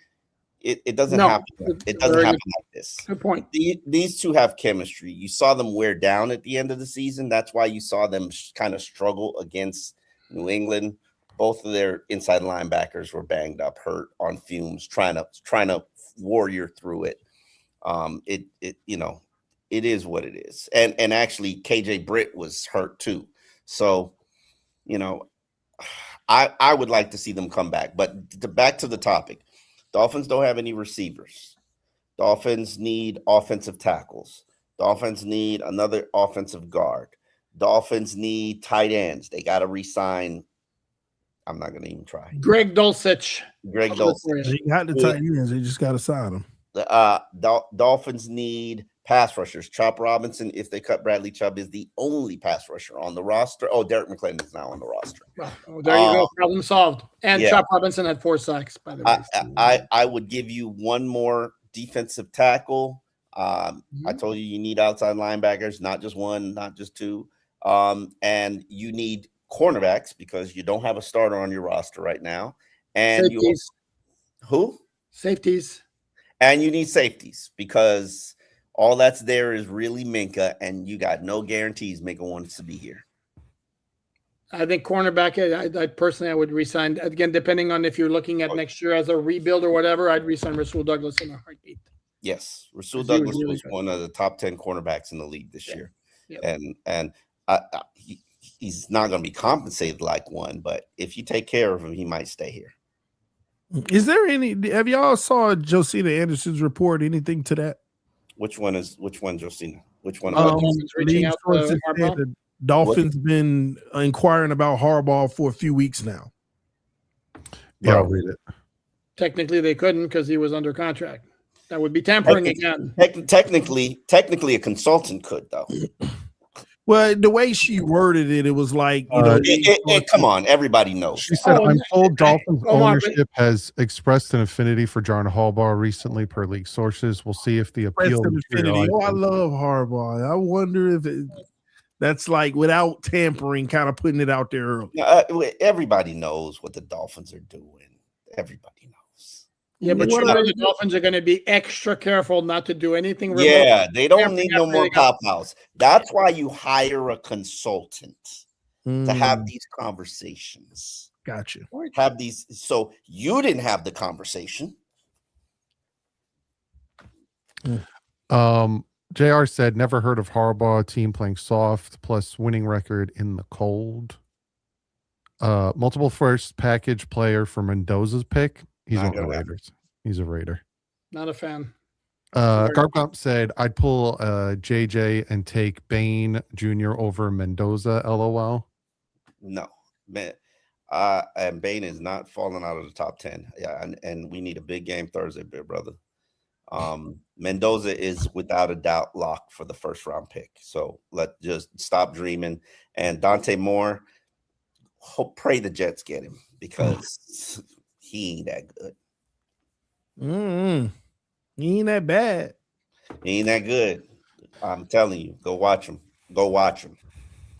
Speaker 2: It doesn't happen. It doesn't happen like this.
Speaker 3: Good point.
Speaker 2: These two have chemistry. You saw them wear down at the end of the season. That's why you saw them kind of struggle against New England. Both of their inside linebackers were banged up, hurt, on fumes, trying to warrior through it. It is what it is. And actually KJ Britt was hurt too. So, I would like to see them come back. But back to the topic. Dolphins don't have any receivers. Dolphins need offensive tackles. Dolphins need another offensive guard. Dolphins need tight ends. They got to re-sign. I'm not going to even try.
Speaker 3: Greg Dulcich.
Speaker 4: They got the tight ends. They just got to sign them.
Speaker 2: The Dolphins need pass rushers. Chop Robinson, if they cut Bradley Chubb, is the only pass rusher on the roster. Oh, Derek McClendon is now on the roster.
Speaker 3: Well, there you go. Problem solved. And Chop Robinson had 4 sacks, by the way.
Speaker 2: I would give you one more defensive tackle. I told you need outside linebackers, not just one, not just 2. And you need cornerbacks because you don't have a starter on your roster right now. And
Speaker 3: safeties.
Speaker 2: Who?
Speaker 3: Safeties.
Speaker 2: And you need safeties because all that's there is really Minka, and you got no guarantees Minka wants to be here.
Speaker 3: I think cornerback, I personally would resign, again, depending on if you're looking at next year as a rebuild or whatever, I'd resign Rasul Douglas in a heartbeat.
Speaker 2: Yes, Rasul Douglas was one of the top 10 cornerbacks in the league this year. Yep. And he's not going to be compensated like one, but if you take care of him, he might stay here.
Speaker 4: Is there any? Have y'all saw Josina Anderson's report? Anything to that?
Speaker 2: Which one, Josina? Which one?
Speaker 3: Reaching out to
Speaker 4: the Dolphins been inquiring about Harbaugh for a few weeks now.
Speaker 1: Yeah, I'll read it.
Speaker 3: Technically, they couldn't because he was under contract. That would be tampering again.
Speaker 2: Technically, a consultant could, though.
Speaker 4: Well, the way she worded it, it was like,
Speaker 2: come on, everybody knows.
Speaker 1: She said, I'm told Dolphins ownership has expressed an affinity for John Harbaugh recently per league sources. We'll see if the appeal.
Speaker 4: I love Harbaugh. I wonder if that's like without tampering, kind of putting it out there early.
Speaker 2: Everybody knows what the Dolphins are doing. Everybody knows.
Speaker 3: Yeah, but the Dolphins are going to be extra careful not to do anything remote.
Speaker 2: Yeah, they don't need no more pop-outs. That's why you hire a consultant to have these conversations.
Speaker 4: Gotcha.
Speaker 2: Have these. So you didn't have the conversation.
Speaker 1: JR said, never heard of Harbaugh, team playing soft, plus winning record in the cold. Multiple first package player for Mendoza's pick. He's one of the Raiders. He's a Raider.
Speaker 3: Not a fan.
Speaker 1: Garbump said, I'd pull JJ and take Bain Jr. over Mendoza, LOL.
Speaker 2: No. And Bain is not falling out of the top 10. Yeah, and we need a big game Thursday, big brother. Mendoza is without a doubt locked for the first round pick. So let's just stop dreaming. And Dante Moore, pray the Jets get him because he ain't that good.
Speaker 4: He ain't that bad.
Speaker 2: He ain't that good. I'm telling you, go watch him. Go watch him.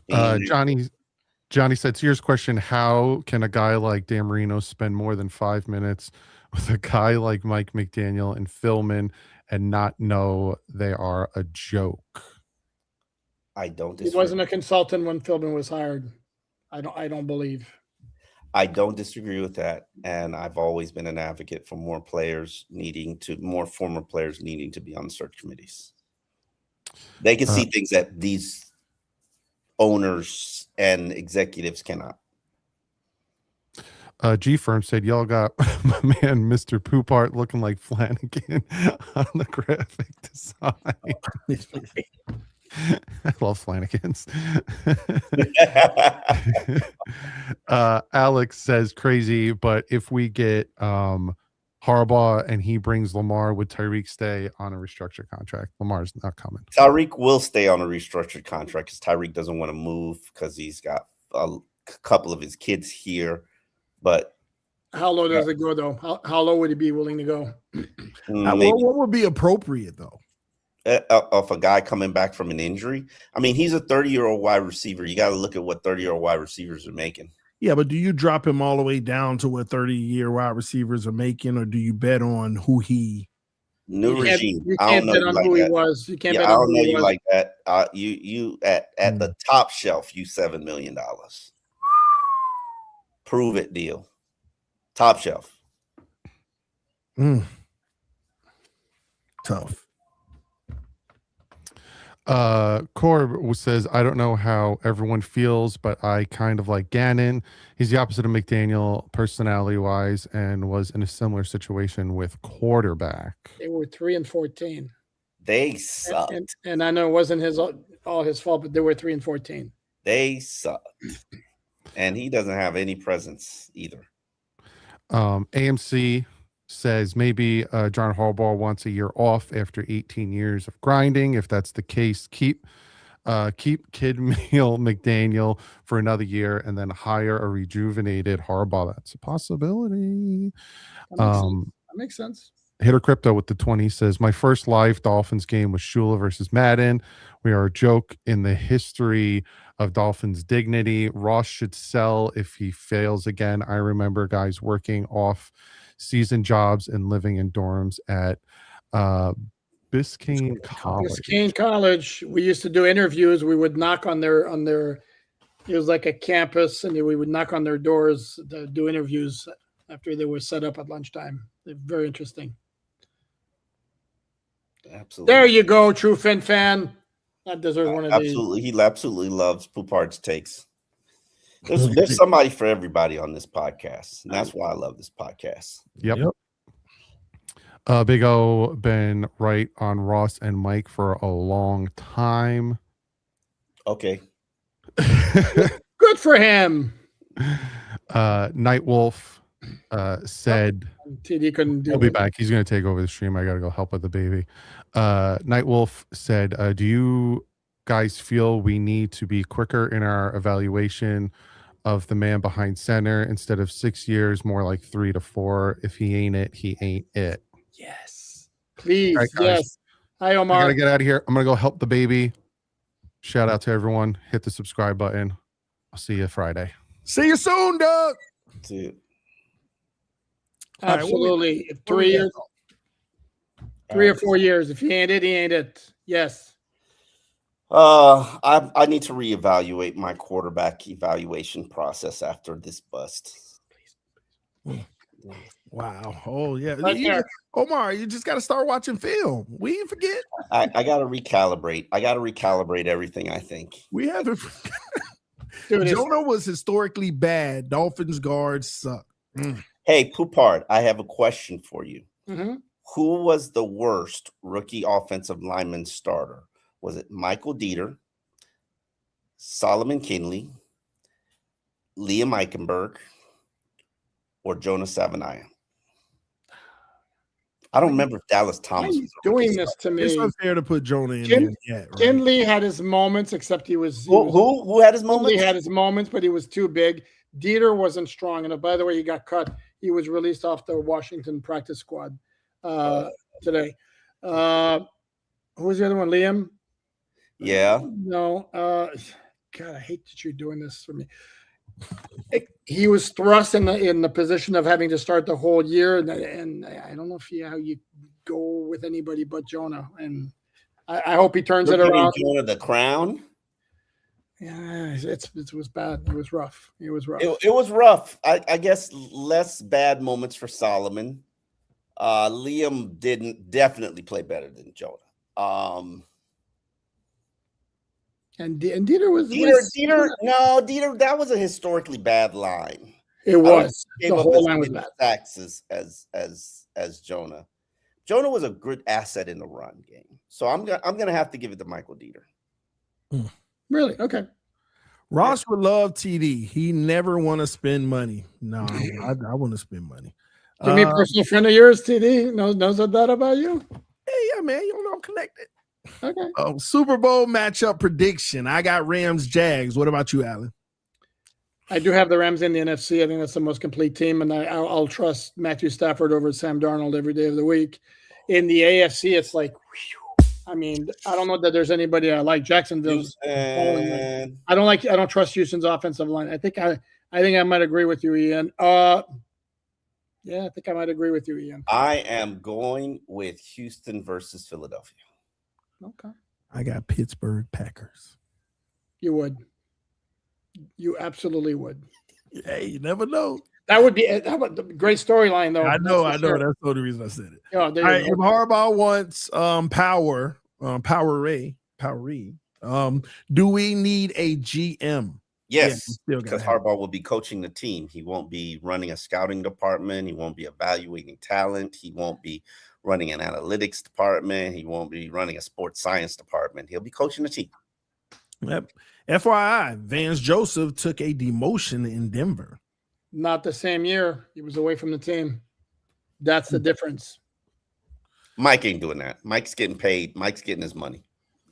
Speaker 1: Johnny said, serious question, how can a guy like Dan Marino spend more than 5 minutes with a guy like Mike McDaniel and Philman and not know they are a joke?
Speaker 2: I don't
Speaker 3: disagree. He wasn't a consultant when Philman was hired. I don't believe.
Speaker 2: I don't disagree with that. And I've always been an advocate for more former players needing to be on the search committees. They can see things that these owners and executives cannot.
Speaker 1: G Firm said, y'all got my man Mr. Poopart looking like Flanagan on the graphic design. I love Flanagans. Alex says, crazy, but if we get Harbaugh and he brings Lamar, would Tyreek stay on a restructured contract? Lamar's not coming.
Speaker 2: Tyreek will stay on a restructured contract because Tyreek doesn't want to move because he's got a couple of his kids here. But
Speaker 3: How low does it go, though? How low would he be willing to go?
Speaker 4: What would be appropriate, though?
Speaker 2: Of a guy coming back from an injury. I mean, he's a 30-year-old wide receiver. You got to look at what 30-year-old wide receivers are making.
Speaker 4: Yeah, but do you drop him all the way down to what 30-year wide receivers are making, or do you bet on who he?
Speaker 2: New regime.
Speaker 3: You can't bet on who he was. You can't bet on who he was. I don't know you like
Speaker 2: that. You at the top shelf, you $7 million. Prove it deal. Top shelf.
Speaker 4: Tough.
Speaker 1: Corb says, I don't know how everyone feels, but I kind of like Gannon. He's the opposite of McDaniel personality wise and was in a similar situation with quarterback.
Speaker 3: They were 3-14.
Speaker 2: They sucked.
Speaker 3: And I know it wasn't all his fault, but they were 3-14.
Speaker 2: They sucked. And he doesn't have any presence either.
Speaker 1: AMC says maybe John Harbaugh wants a year off after 18 years of grinding. If that's the case, keep Kid Meal McDaniel for another year and then hire a rejuvenated Harbaugh. That's a possibility.
Speaker 3: That makes sense.
Speaker 1: Hitter Crypto with the 20 says, my first live Dolphins game was Shula versus Madden. We are a joke in the history of Dolphins dignity. Ross should sell if he fails again. I remember guys working off season jobs and living in dorms at Biscayne College.
Speaker 3: Biscayne College. We used to do interviews. We would knock on their it was like a campus, and we would knock on their doors to do interviews after they were set up at lunchtime. They're very interesting.
Speaker 2: Absolutely.
Speaker 3: There you go, true Fin fan. That deserves one of these.
Speaker 2: Absolutely. He absolutely loves Poupard's takes. There's somebody for everybody on this podcast. And that's why I love this podcast.
Speaker 1: Yep. Big O been right on Ross and Mike for a long time.
Speaker 2: Okay.
Speaker 3: Good for him.
Speaker 1: Nightwolf said
Speaker 3: TD couldn't do
Speaker 1: he'll be back. He's going to take over the stream. I got to go help with the baby. Nightwolf said, do you guys feel we need to be quicker in our evaluation of the man behind center instead of 6 years, more like 3 to 4? If he ain't it, he ain't it.
Speaker 3: Yes. Please.
Speaker 1: Right,
Speaker 3: yes. Hi, Omar.
Speaker 1: I got to get out of here. I'm going to go help the baby. Shout out to everyone. Hit the subscribe button. I'll see you Friday.
Speaker 4: See you soon, Doug.
Speaker 2: Dude.
Speaker 3: Absolutely. Right, 3 years. 3 or 4 years. If he ain't it, he ain't it. Yes.
Speaker 2: I need to reevaluate my quarterback evaluation process after this bust.
Speaker 4: Wow. Oh, yeah. Omar, you just got to start watching film. We didn't forget.
Speaker 2: I got to recalibrate. I got to recalibrate everything, I think.
Speaker 4: We haven't. Jonah was historically bad. Dolphins guards suck.
Speaker 2: Hey, Poupard, I have a question for you.
Speaker 3: Mm-hmm.
Speaker 2: Who was the worst rookie offensive lineman starter? Was it Michael Dieter, Solomon Kinley, Liam Eichenberg, or Jonah Savaiinaea? I don't remember if Dallas Thomas was
Speaker 3: doing this to me.
Speaker 4: It's unfair to put Jonah in there yet. Right?
Speaker 3: Kinley had his moments, except who
Speaker 2: had his moments?
Speaker 3: Kinley had his moments, but he was too big. Dieter wasn't strong enough. By the way, he got cut. He was released off the Washington practice squad today. Who was the other one? Liam?
Speaker 2: Yeah.
Speaker 3: No. God, I hate that you're doing this for me. He was thrust in the position of having to start the whole year, and I don't know how you go with anybody but Jonah. And I hope he turns it around.
Speaker 2: Jonah the crown.
Speaker 3: Yeah, it was bad. It was rough. It was rough.
Speaker 2: It was rough. I guess less bad moments for Solomon. Liam definitely play better than Jonah.
Speaker 3: And Dieter was
Speaker 2: Dieter. That was a historically bad line.
Speaker 3: It was. The whole line was bad.
Speaker 2: Sacks as Jonah. Jonah was a good asset in the run game. So I'm gonna have to give it to Michael Dieter.
Speaker 3: Really? Okay.
Speaker 4: Ross would love TD. He never want to spend money. No, I want to spend money.
Speaker 3: Give me a personal friend of yours, TD. Knows that about you?
Speaker 4: Hey, yeah, man. You know I'm connected.
Speaker 3: Okay.
Speaker 4: Oh, Super Bowl matchup prediction. I got Rams Jags. What about you, Alan?
Speaker 3: I do have the Rams in the NFC. I think that's the most complete team, and I'll trust Matthew Stafford over Sam Darnold every day of the week. In the AFC, it's like, whew, I mean, I don't know that there's anybody I like. Jacksonville's I don't trust Houston's offensive line. I think I might agree with you, Ian. Yeah, I think I might agree with you, Ian.
Speaker 2: I am going with Houston versus Philadelphia.
Speaker 3: Okay.
Speaker 4: I got Pittsburgh Packers.
Speaker 3: You would. You absolutely would.
Speaker 4: Hey, you never know.
Speaker 3: That would be a great storyline, though.
Speaker 4: I know. That's the only reason I said it.
Speaker 3: Oh,
Speaker 4: all right, if Harbaugh wants power, do we need a GM?
Speaker 2: Yes, because Harbaugh will be coaching the team. He won't be running a scouting department. He won't be evaluating talent. He won't be running an analytics department. He won't be running a sports science department. He'll be coaching the team.
Speaker 4: Yep. FYI, Vance Joseph took a demotion in Denver.
Speaker 3: Not the same year. He was away from the team. That's the difference.
Speaker 2: Mike ain't doing that. Mike's getting paid. Mike's getting his money.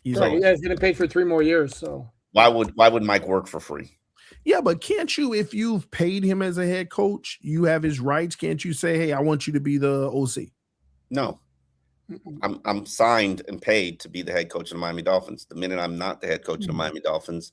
Speaker 3: He's getting paid for 3 more years. So
Speaker 2: why would Mike work for free?
Speaker 4: Yeah, but can't you, if you've paid him as a head coach, you have his rights? Can't you say, hey, I want you to be the OC?
Speaker 2: No. I'm signed and paid to be the head coach of the Miami Dolphins. The minute I'm not the head coach of the Miami Dolphins,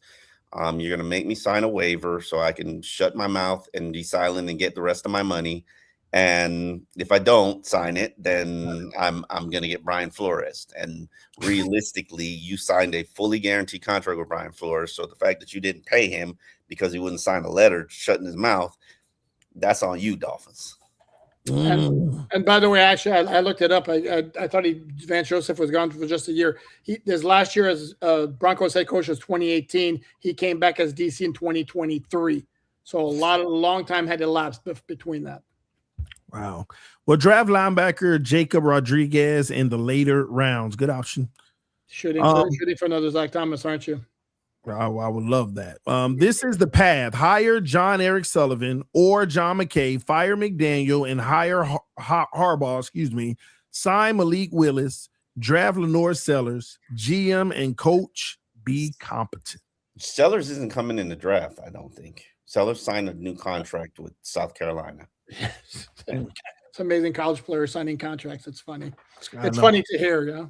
Speaker 2: you're going to make me sign a waiver so I can shut my mouth and be silent and get the rest of my money. And if I don't sign it, then I'm going to get Brian Flores. And realistically, you signed a fully guaranteed contract with Brian Flores. So the fact that you didn't pay him because he wouldn't sign a letter shutting his mouth, that's on you, Dolphins.
Speaker 3: And by the way, actually, I looked it up. I thought Vance Joseph was gone for just a year. His last year as Broncos head coach was 2018. He came back as DC in 2023. So a long time had elapsed between that.
Speaker 4: Wow. Well, draft linebacker Jacob Rodriguez in the later rounds. Good option.
Speaker 3: Shooting for another Zach Thomas, aren't you?
Speaker 4: I would love that. This is the path. Hire John Eric Sullivan or John McKay, fire McDaniel, and hire Harbaugh, sign Malik Willis, draft Lenore Sellers, GM and coach, be competent.
Speaker 2: Sellers isn't coming in the draft, I don't think. Sellers signed a new contract with South Carolina.
Speaker 3: It's amazing college players signing contracts. It's funny. It's funny to hear, yeah.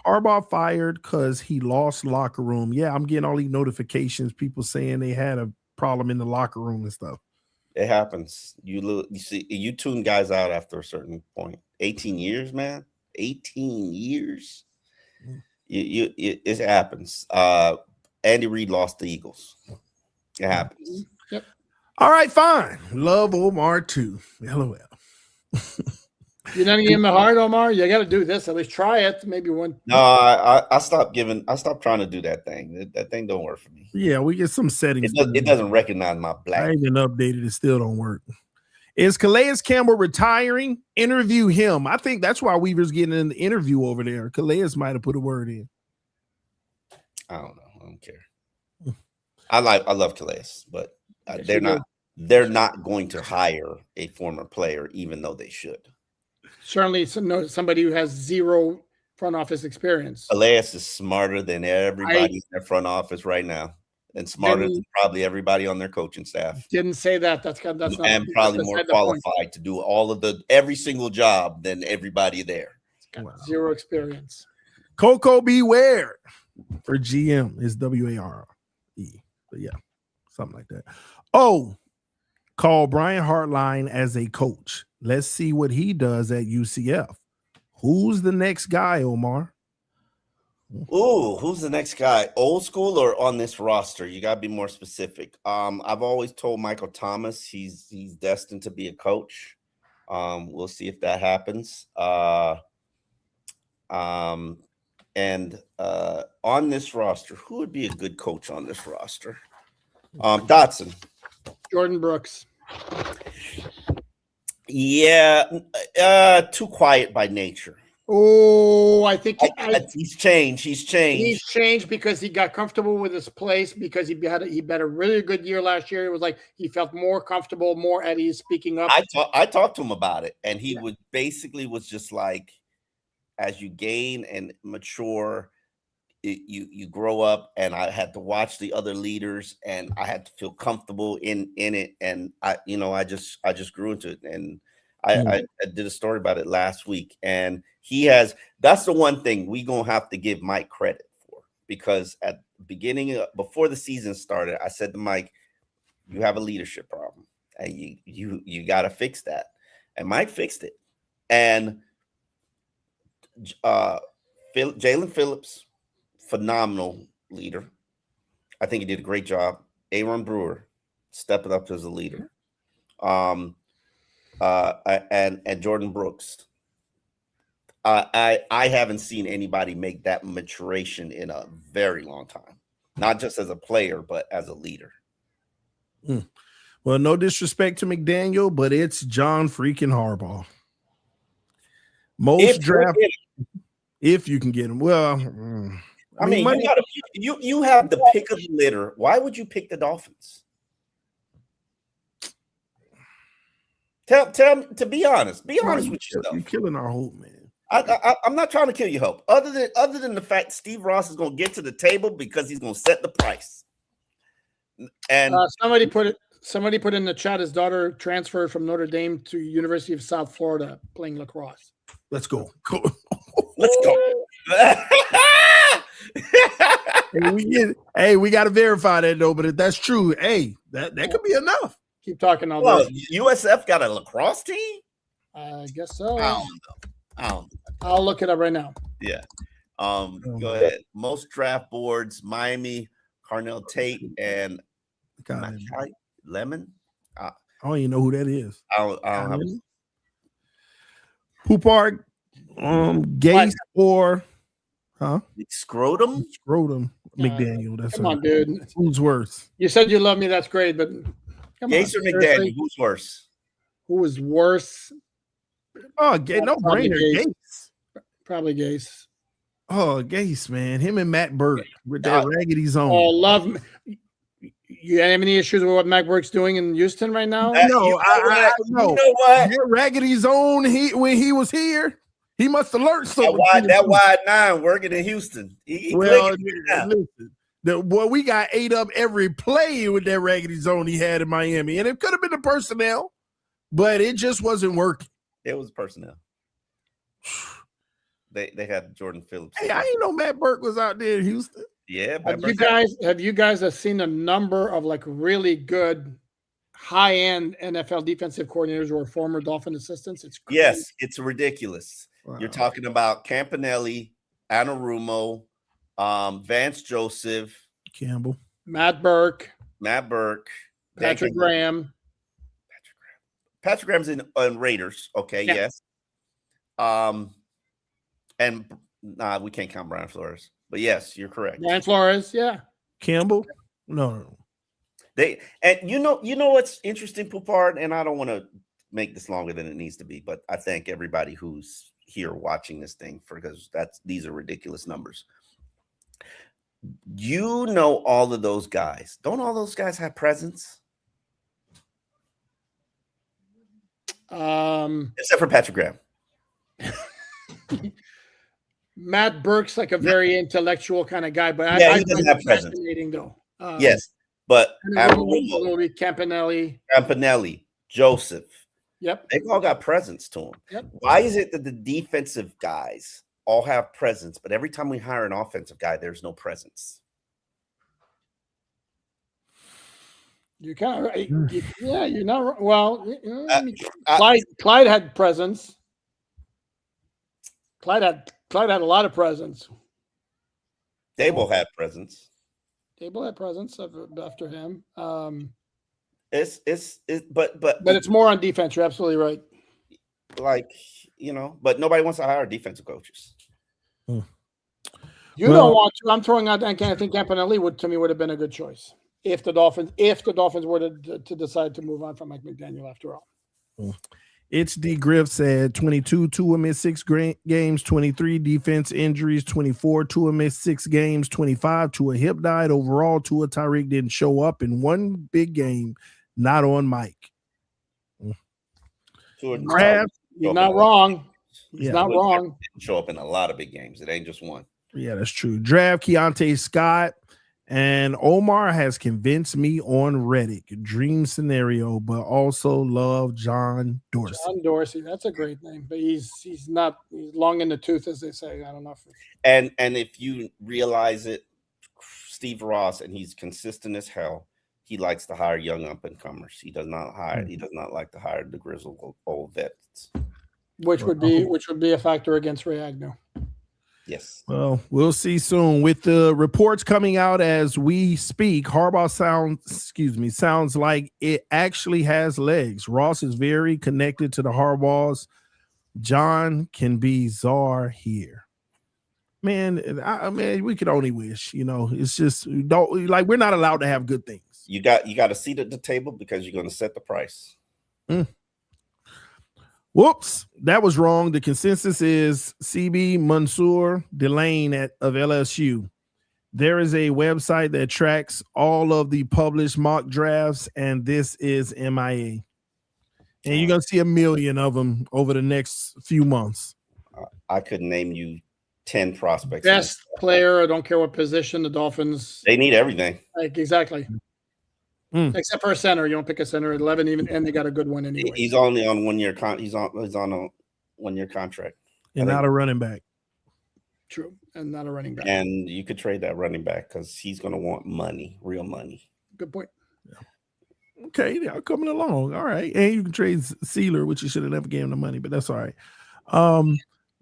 Speaker 4: Harbaugh fired because he lost locker room. Yeah, I'm getting all these notifications, people saying they had a problem in the locker room and stuff.
Speaker 2: It happens. You see, you tune guys out after a certain point. 18 years, man. 18 years. It happens. Andy Reid lost the Eagles. It happens.
Speaker 3: Yep.
Speaker 4: All right, fine. Love Omar too. LOL.
Speaker 3: You're not giving him a hard, Omar. You got to do this. At least try it. Maybe one.
Speaker 2: No, I stopped trying to do that thing. That thing don't work for me.
Speaker 4: Yeah, we get some settings.
Speaker 2: It doesn't recognize my black.
Speaker 4: I even updated. It still don't work. Is Calais Campbell retiring? Interview him. I think that's why Weaver's getting an interview over there. Calais might have put a word in.
Speaker 2: I don't know. I don't care. I love Calais, but they're not going to hire a former player, even though they should.
Speaker 3: Certainly, somebody who has zero front office experience.
Speaker 2: Calais is smarter than everybody in their front office right now, and smarter than probably everybody on their coaching staff.
Speaker 3: Didn't say that. That's not.
Speaker 2: And probably more qualified to do every single job than everybody there.
Speaker 3: Zero experience.
Speaker 4: Coco Beware for GM is WARE. But yeah, something like that. Oh, call Brian Hartline as a coach. Let's see what he does at UCF. Who's the next guy, Omar?
Speaker 2: Ooh, who's the next guy? Old school or on this roster? You got to be more specific. I've always told Michael Thomas he's destined to be a coach. We'll see if that happens. And on this roster, who would be a good coach on this roster? Dotson.
Speaker 3: Jordan Brooks.
Speaker 2: Yeah, too quiet by nature.
Speaker 3: Oh, I think
Speaker 2: he's changed. He's
Speaker 3: changed because he got comfortable with his place, because he had a really good year last year. It was like he felt more comfortable, more at ease speaking up.
Speaker 2: I talked to him about it, and he was just like, as you gain and mature, you grow up, and I had to watch the other leaders, and I had to feel comfortable in it, and I just grew into it, and I did a story about it last week, and that's the one thing we gonna have to give Mike credit for, because at the beginning before the season started, I said to Mike, you have a leadership problem, and you got to fix that, and Mike fixed it, and Jalen Phillips, phenomenal leader. I think he did a great job. Aaron Brewer stepping up as a leader. And Jordan Brooks. I haven't seen anybody make that maturation in a very long time. Not just as a player, but as a leader.
Speaker 4: Well, no disrespect to McDaniel, but it's John freaking Harbaugh. If you can get him. Well,
Speaker 2: I mean you have the pick of the litter. Why would you pick the Dolphins? Tell me, to be honest. Be honest with yourself.
Speaker 4: You're killing our hope, man.
Speaker 2: I'm not trying to kill your hope. Other than the fact Steve Ross is going to get to the table because he's going to set the price. And
Speaker 3: somebody put in the chat his daughter transferred from Notre Dame to University of South Florida playing lacrosse.
Speaker 4: Let's go.
Speaker 2: Let's go.
Speaker 4: We got to verify that though. But if that's true, that could be enough.
Speaker 3: Keep talking all
Speaker 2: day. USF got a lacrosse team?
Speaker 3: I guess so.
Speaker 2: I don't know.
Speaker 3: I'll look it up right now.
Speaker 2: Yeah. Go ahead. Most draft boards: Miami, Carnell Tate, and Lemon.
Speaker 4: I don't even know who that is.
Speaker 2: I don't have
Speaker 4: Poupart, Gase, or
Speaker 2: Scrotum?
Speaker 4: McDaniel. That's
Speaker 3: come on, dude.
Speaker 4: Who's worse?
Speaker 3: You said you love me. That's great, but
Speaker 2: Gase or McDaniel? Who's worse?
Speaker 3: Who is worse?
Speaker 4: Oh, no brainer. Gase.
Speaker 3: Probably Gase.
Speaker 4: Oh, Gase, man. Him and Matt Burke with that raggedy zone.
Speaker 3: Oh, love me. You have any issues with what Matt Burke's doing in Houston right now?
Speaker 4: No, I know.
Speaker 2: You know what?
Speaker 4: That raggedy zone, when he was here, he must have learned something.
Speaker 2: That wide 9 working in Houston.
Speaker 4: Listen, we got ate up every play with that raggedy zone he had in Miami. And it could have been the personnel, but it just wasn't working.
Speaker 2: It was personnel. They had Jordan Phillips.
Speaker 4: Hey, I didn't know Matt Burke was out there in Houston.
Speaker 2: Yeah.
Speaker 3: Have you guys seen a number of like really good high-end NFL defensive coordinators who are former Dolphin assistants? It's crazy.
Speaker 2: Yes, it's ridiculous.
Speaker 4: Wow.
Speaker 2: You're talking about Campanelli, Anarumo, Vance Joseph,
Speaker 4: Campbell,
Speaker 3: Matt Burke, Patrick Graham.
Speaker 2: Patrick Graham's in Raiders. Okay, yeah. Yes. And we can't count Brian Flores. But yes, you're correct.
Speaker 3: Brian Flores, yeah.
Speaker 4: Campbell? No.
Speaker 2: You know what's interesting, Poupard, and I don't want to make this longer than it needs to be, but I thank everybody who's here watching this thing because these are ridiculous numbers. You know all of those guys. Don't all those guys have presence? Except for Patrick Graham.
Speaker 3: Matt Burke's like a very intellectual kind of guy, but
Speaker 2: he doesn't have presence.
Speaker 3: Though.
Speaker 2: Yes, but
Speaker 3: Campanelli,
Speaker 2: Joseph.
Speaker 3: Yep,
Speaker 2: they all got presence to them.
Speaker 3: Yep.
Speaker 2: Why is it that the defensive guys all have presence, but every time we hire an offensive guy, there's no presence?
Speaker 3: You're kind of right. Yeah, you're not. Well, Clyde had presence. Clyde had a lot of presence.
Speaker 2: Dable had presence.
Speaker 3: Dable had presence after him.
Speaker 2: But
Speaker 3: it's more on defense. You're absolutely right.
Speaker 2: But nobody wants to hire defensive coaches.
Speaker 3: You don't want to. I'm throwing out. I think Campanelli would have been a good choice if the Dolphins were to decide to move on from Mike McDaniel after all.
Speaker 4: It's D. Griff said 22 Tua missed 6 games, 23 defense injuries, 24 Tua missed 6 games, 25 Tua hip died. Overall, Tua Tyreek didn't show up in one big game, not on Mike.
Speaker 3: You're not wrong. He's not wrong.
Speaker 2: Didn't show up in a lot of big games. It ain't just one.
Speaker 4: Yeah, that's true. Draft Keontae Scott. And Omar has convinced me on Reddit. Dream scenario, but also love John Dorsey.
Speaker 3: John Dorsey, that's a great name, but he's long in the tooth, as they say. I don't know.
Speaker 2: And if you realize it, Steve Ross, and he's consistent as hell. He likes to hire young up and comers. He does not like to hire the grizzled old vets.
Speaker 3: Which would be a factor against Ray Agnew.
Speaker 2: Yes.
Speaker 4: Well, we'll see soon. With the reports coming out as we speak, Harbaugh sounds like it actually has legs. Ross is very connected to the Harbaughs. John can be czar here. Man, I mean, we could only wish, it's just we're not allowed to have good things.
Speaker 2: You got a seat at the table because you're going to set the price.
Speaker 4: Whoops, that was wrong. The consensus is CB Mansour Delane of LSU. There is a website that tracks all of the published mock drafts, and this is MIA. And you're going to see a million of them over the next few months.
Speaker 2: I could name you 10 prospects.
Speaker 3: Best player, I don't care what position, the Dolphins.
Speaker 2: They need everything.
Speaker 3: Exactly. Except for a center. You don't pick a center at 11 even, and they got a good one anyway.
Speaker 2: He's only on 1 year he's on a 1 year contract.
Speaker 4: And not a running back.
Speaker 3: True. And not a running back.
Speaker 2: And you could trade that running back because he's going to want money, real money.
Speaker 3: Good point.
Speaker 4: Yeah. Okay, they are coming along. All right. And you can trade Sealer, which you should have never gave him the money, but that's all right.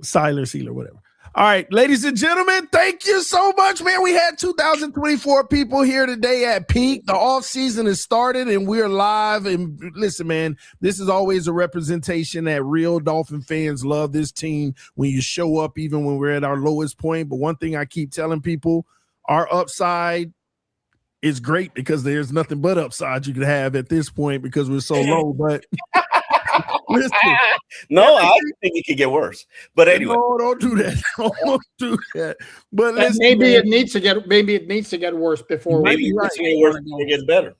Speaker 4: Sealer, whatever. All right, ladies and gentlemen, thank you so much, man. We had 2,024 people here today at Peak. The off season has started and we're live. And listen, man, this is always a representation that real Dolphin fans love this team when you show up, even when we're at our lowest point. But one thing I keep telling people, our upside is great because there's nothing but upside you could have at this point because we're so low. But listen,
Speaker 2: no, I think it could get worse. But anyway,
Speaker 4: no, don't do that. Don't do that. But listen,
Speaker 3: maybe it needs to get worse before
Speaker 2: maybe it gets better.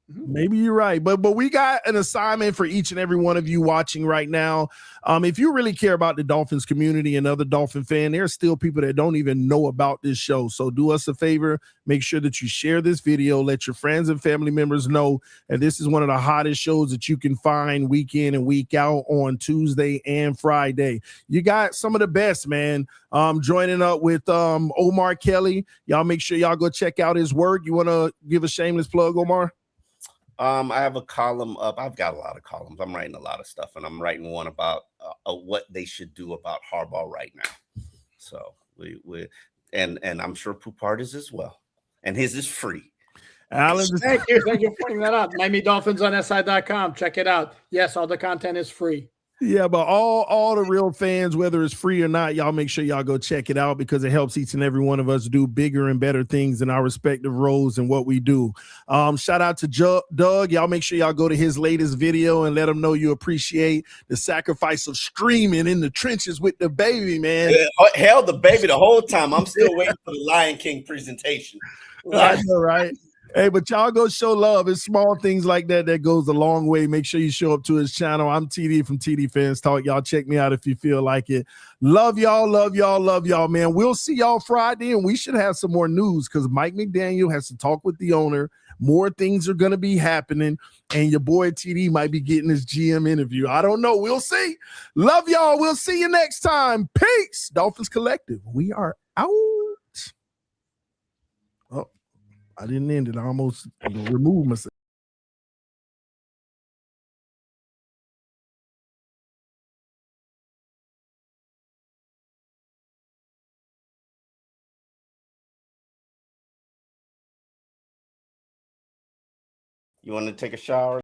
Speaker 4: Maybe you're right, but we got an assignment for each and every one of you watching right now. If you really care about the Dolphins community and other Dolphin fan, there are still people that don't even know about this show. So do us a favor, make sure that you share this video, let your friends and family members know that this is one of the hottest shows that you can find week in and week out on Tuesday and Friday. You got some of the best, man. Joining up with Omar Kelly. Y'all make sure y'all go check out his work. You want to give a shameless plug, Omar?
Speaker 2: I have a column up. I've got a lot of columns. I'm writing a lot of stuff, and I'm writing one about what they should do about Harbaugh right now. So and I'm sure Poupard is as well, and his is free.
Speaker 3: Alan, thank you for pointing that out. Miami Dolphins on SI.com. Check it out. Yes, all the content is free.
Speaker 4: Yeah, but all the real fans, whether it's free or not, y'all make sure y'all go check it out because it helps each and every one of us do bigger and better things in our respective roles and what we do. Shout out to Doug. Y'all make sure y'all go to his latest video and let him know you appreciate the sacrifice of screaming in the trenches with the baby, man.
Speaker 2: Held the baby the whole time. I'm still waiting for the Lion King presentation.
Speaker 4: I know, right? Hey, but y'all go show love. It's small things like that goes a long way. Make sure you show up to his channel. I'm TD from TD Fans Talk. Y'all check me out if you feel like it. Love y'all, man. We'll see y'all Friday, and we should have some more news because Mike McDaniel has to talk with the owner. More things are going to be happening, and your boy TD might be getting his GM interview. I don't know. We'll see. Love y'all. We'll see you next time. Peace. Dolphins Collective. We are out. I didn't end it. I almost removed myself.
Speaker 2: You want to take a shower?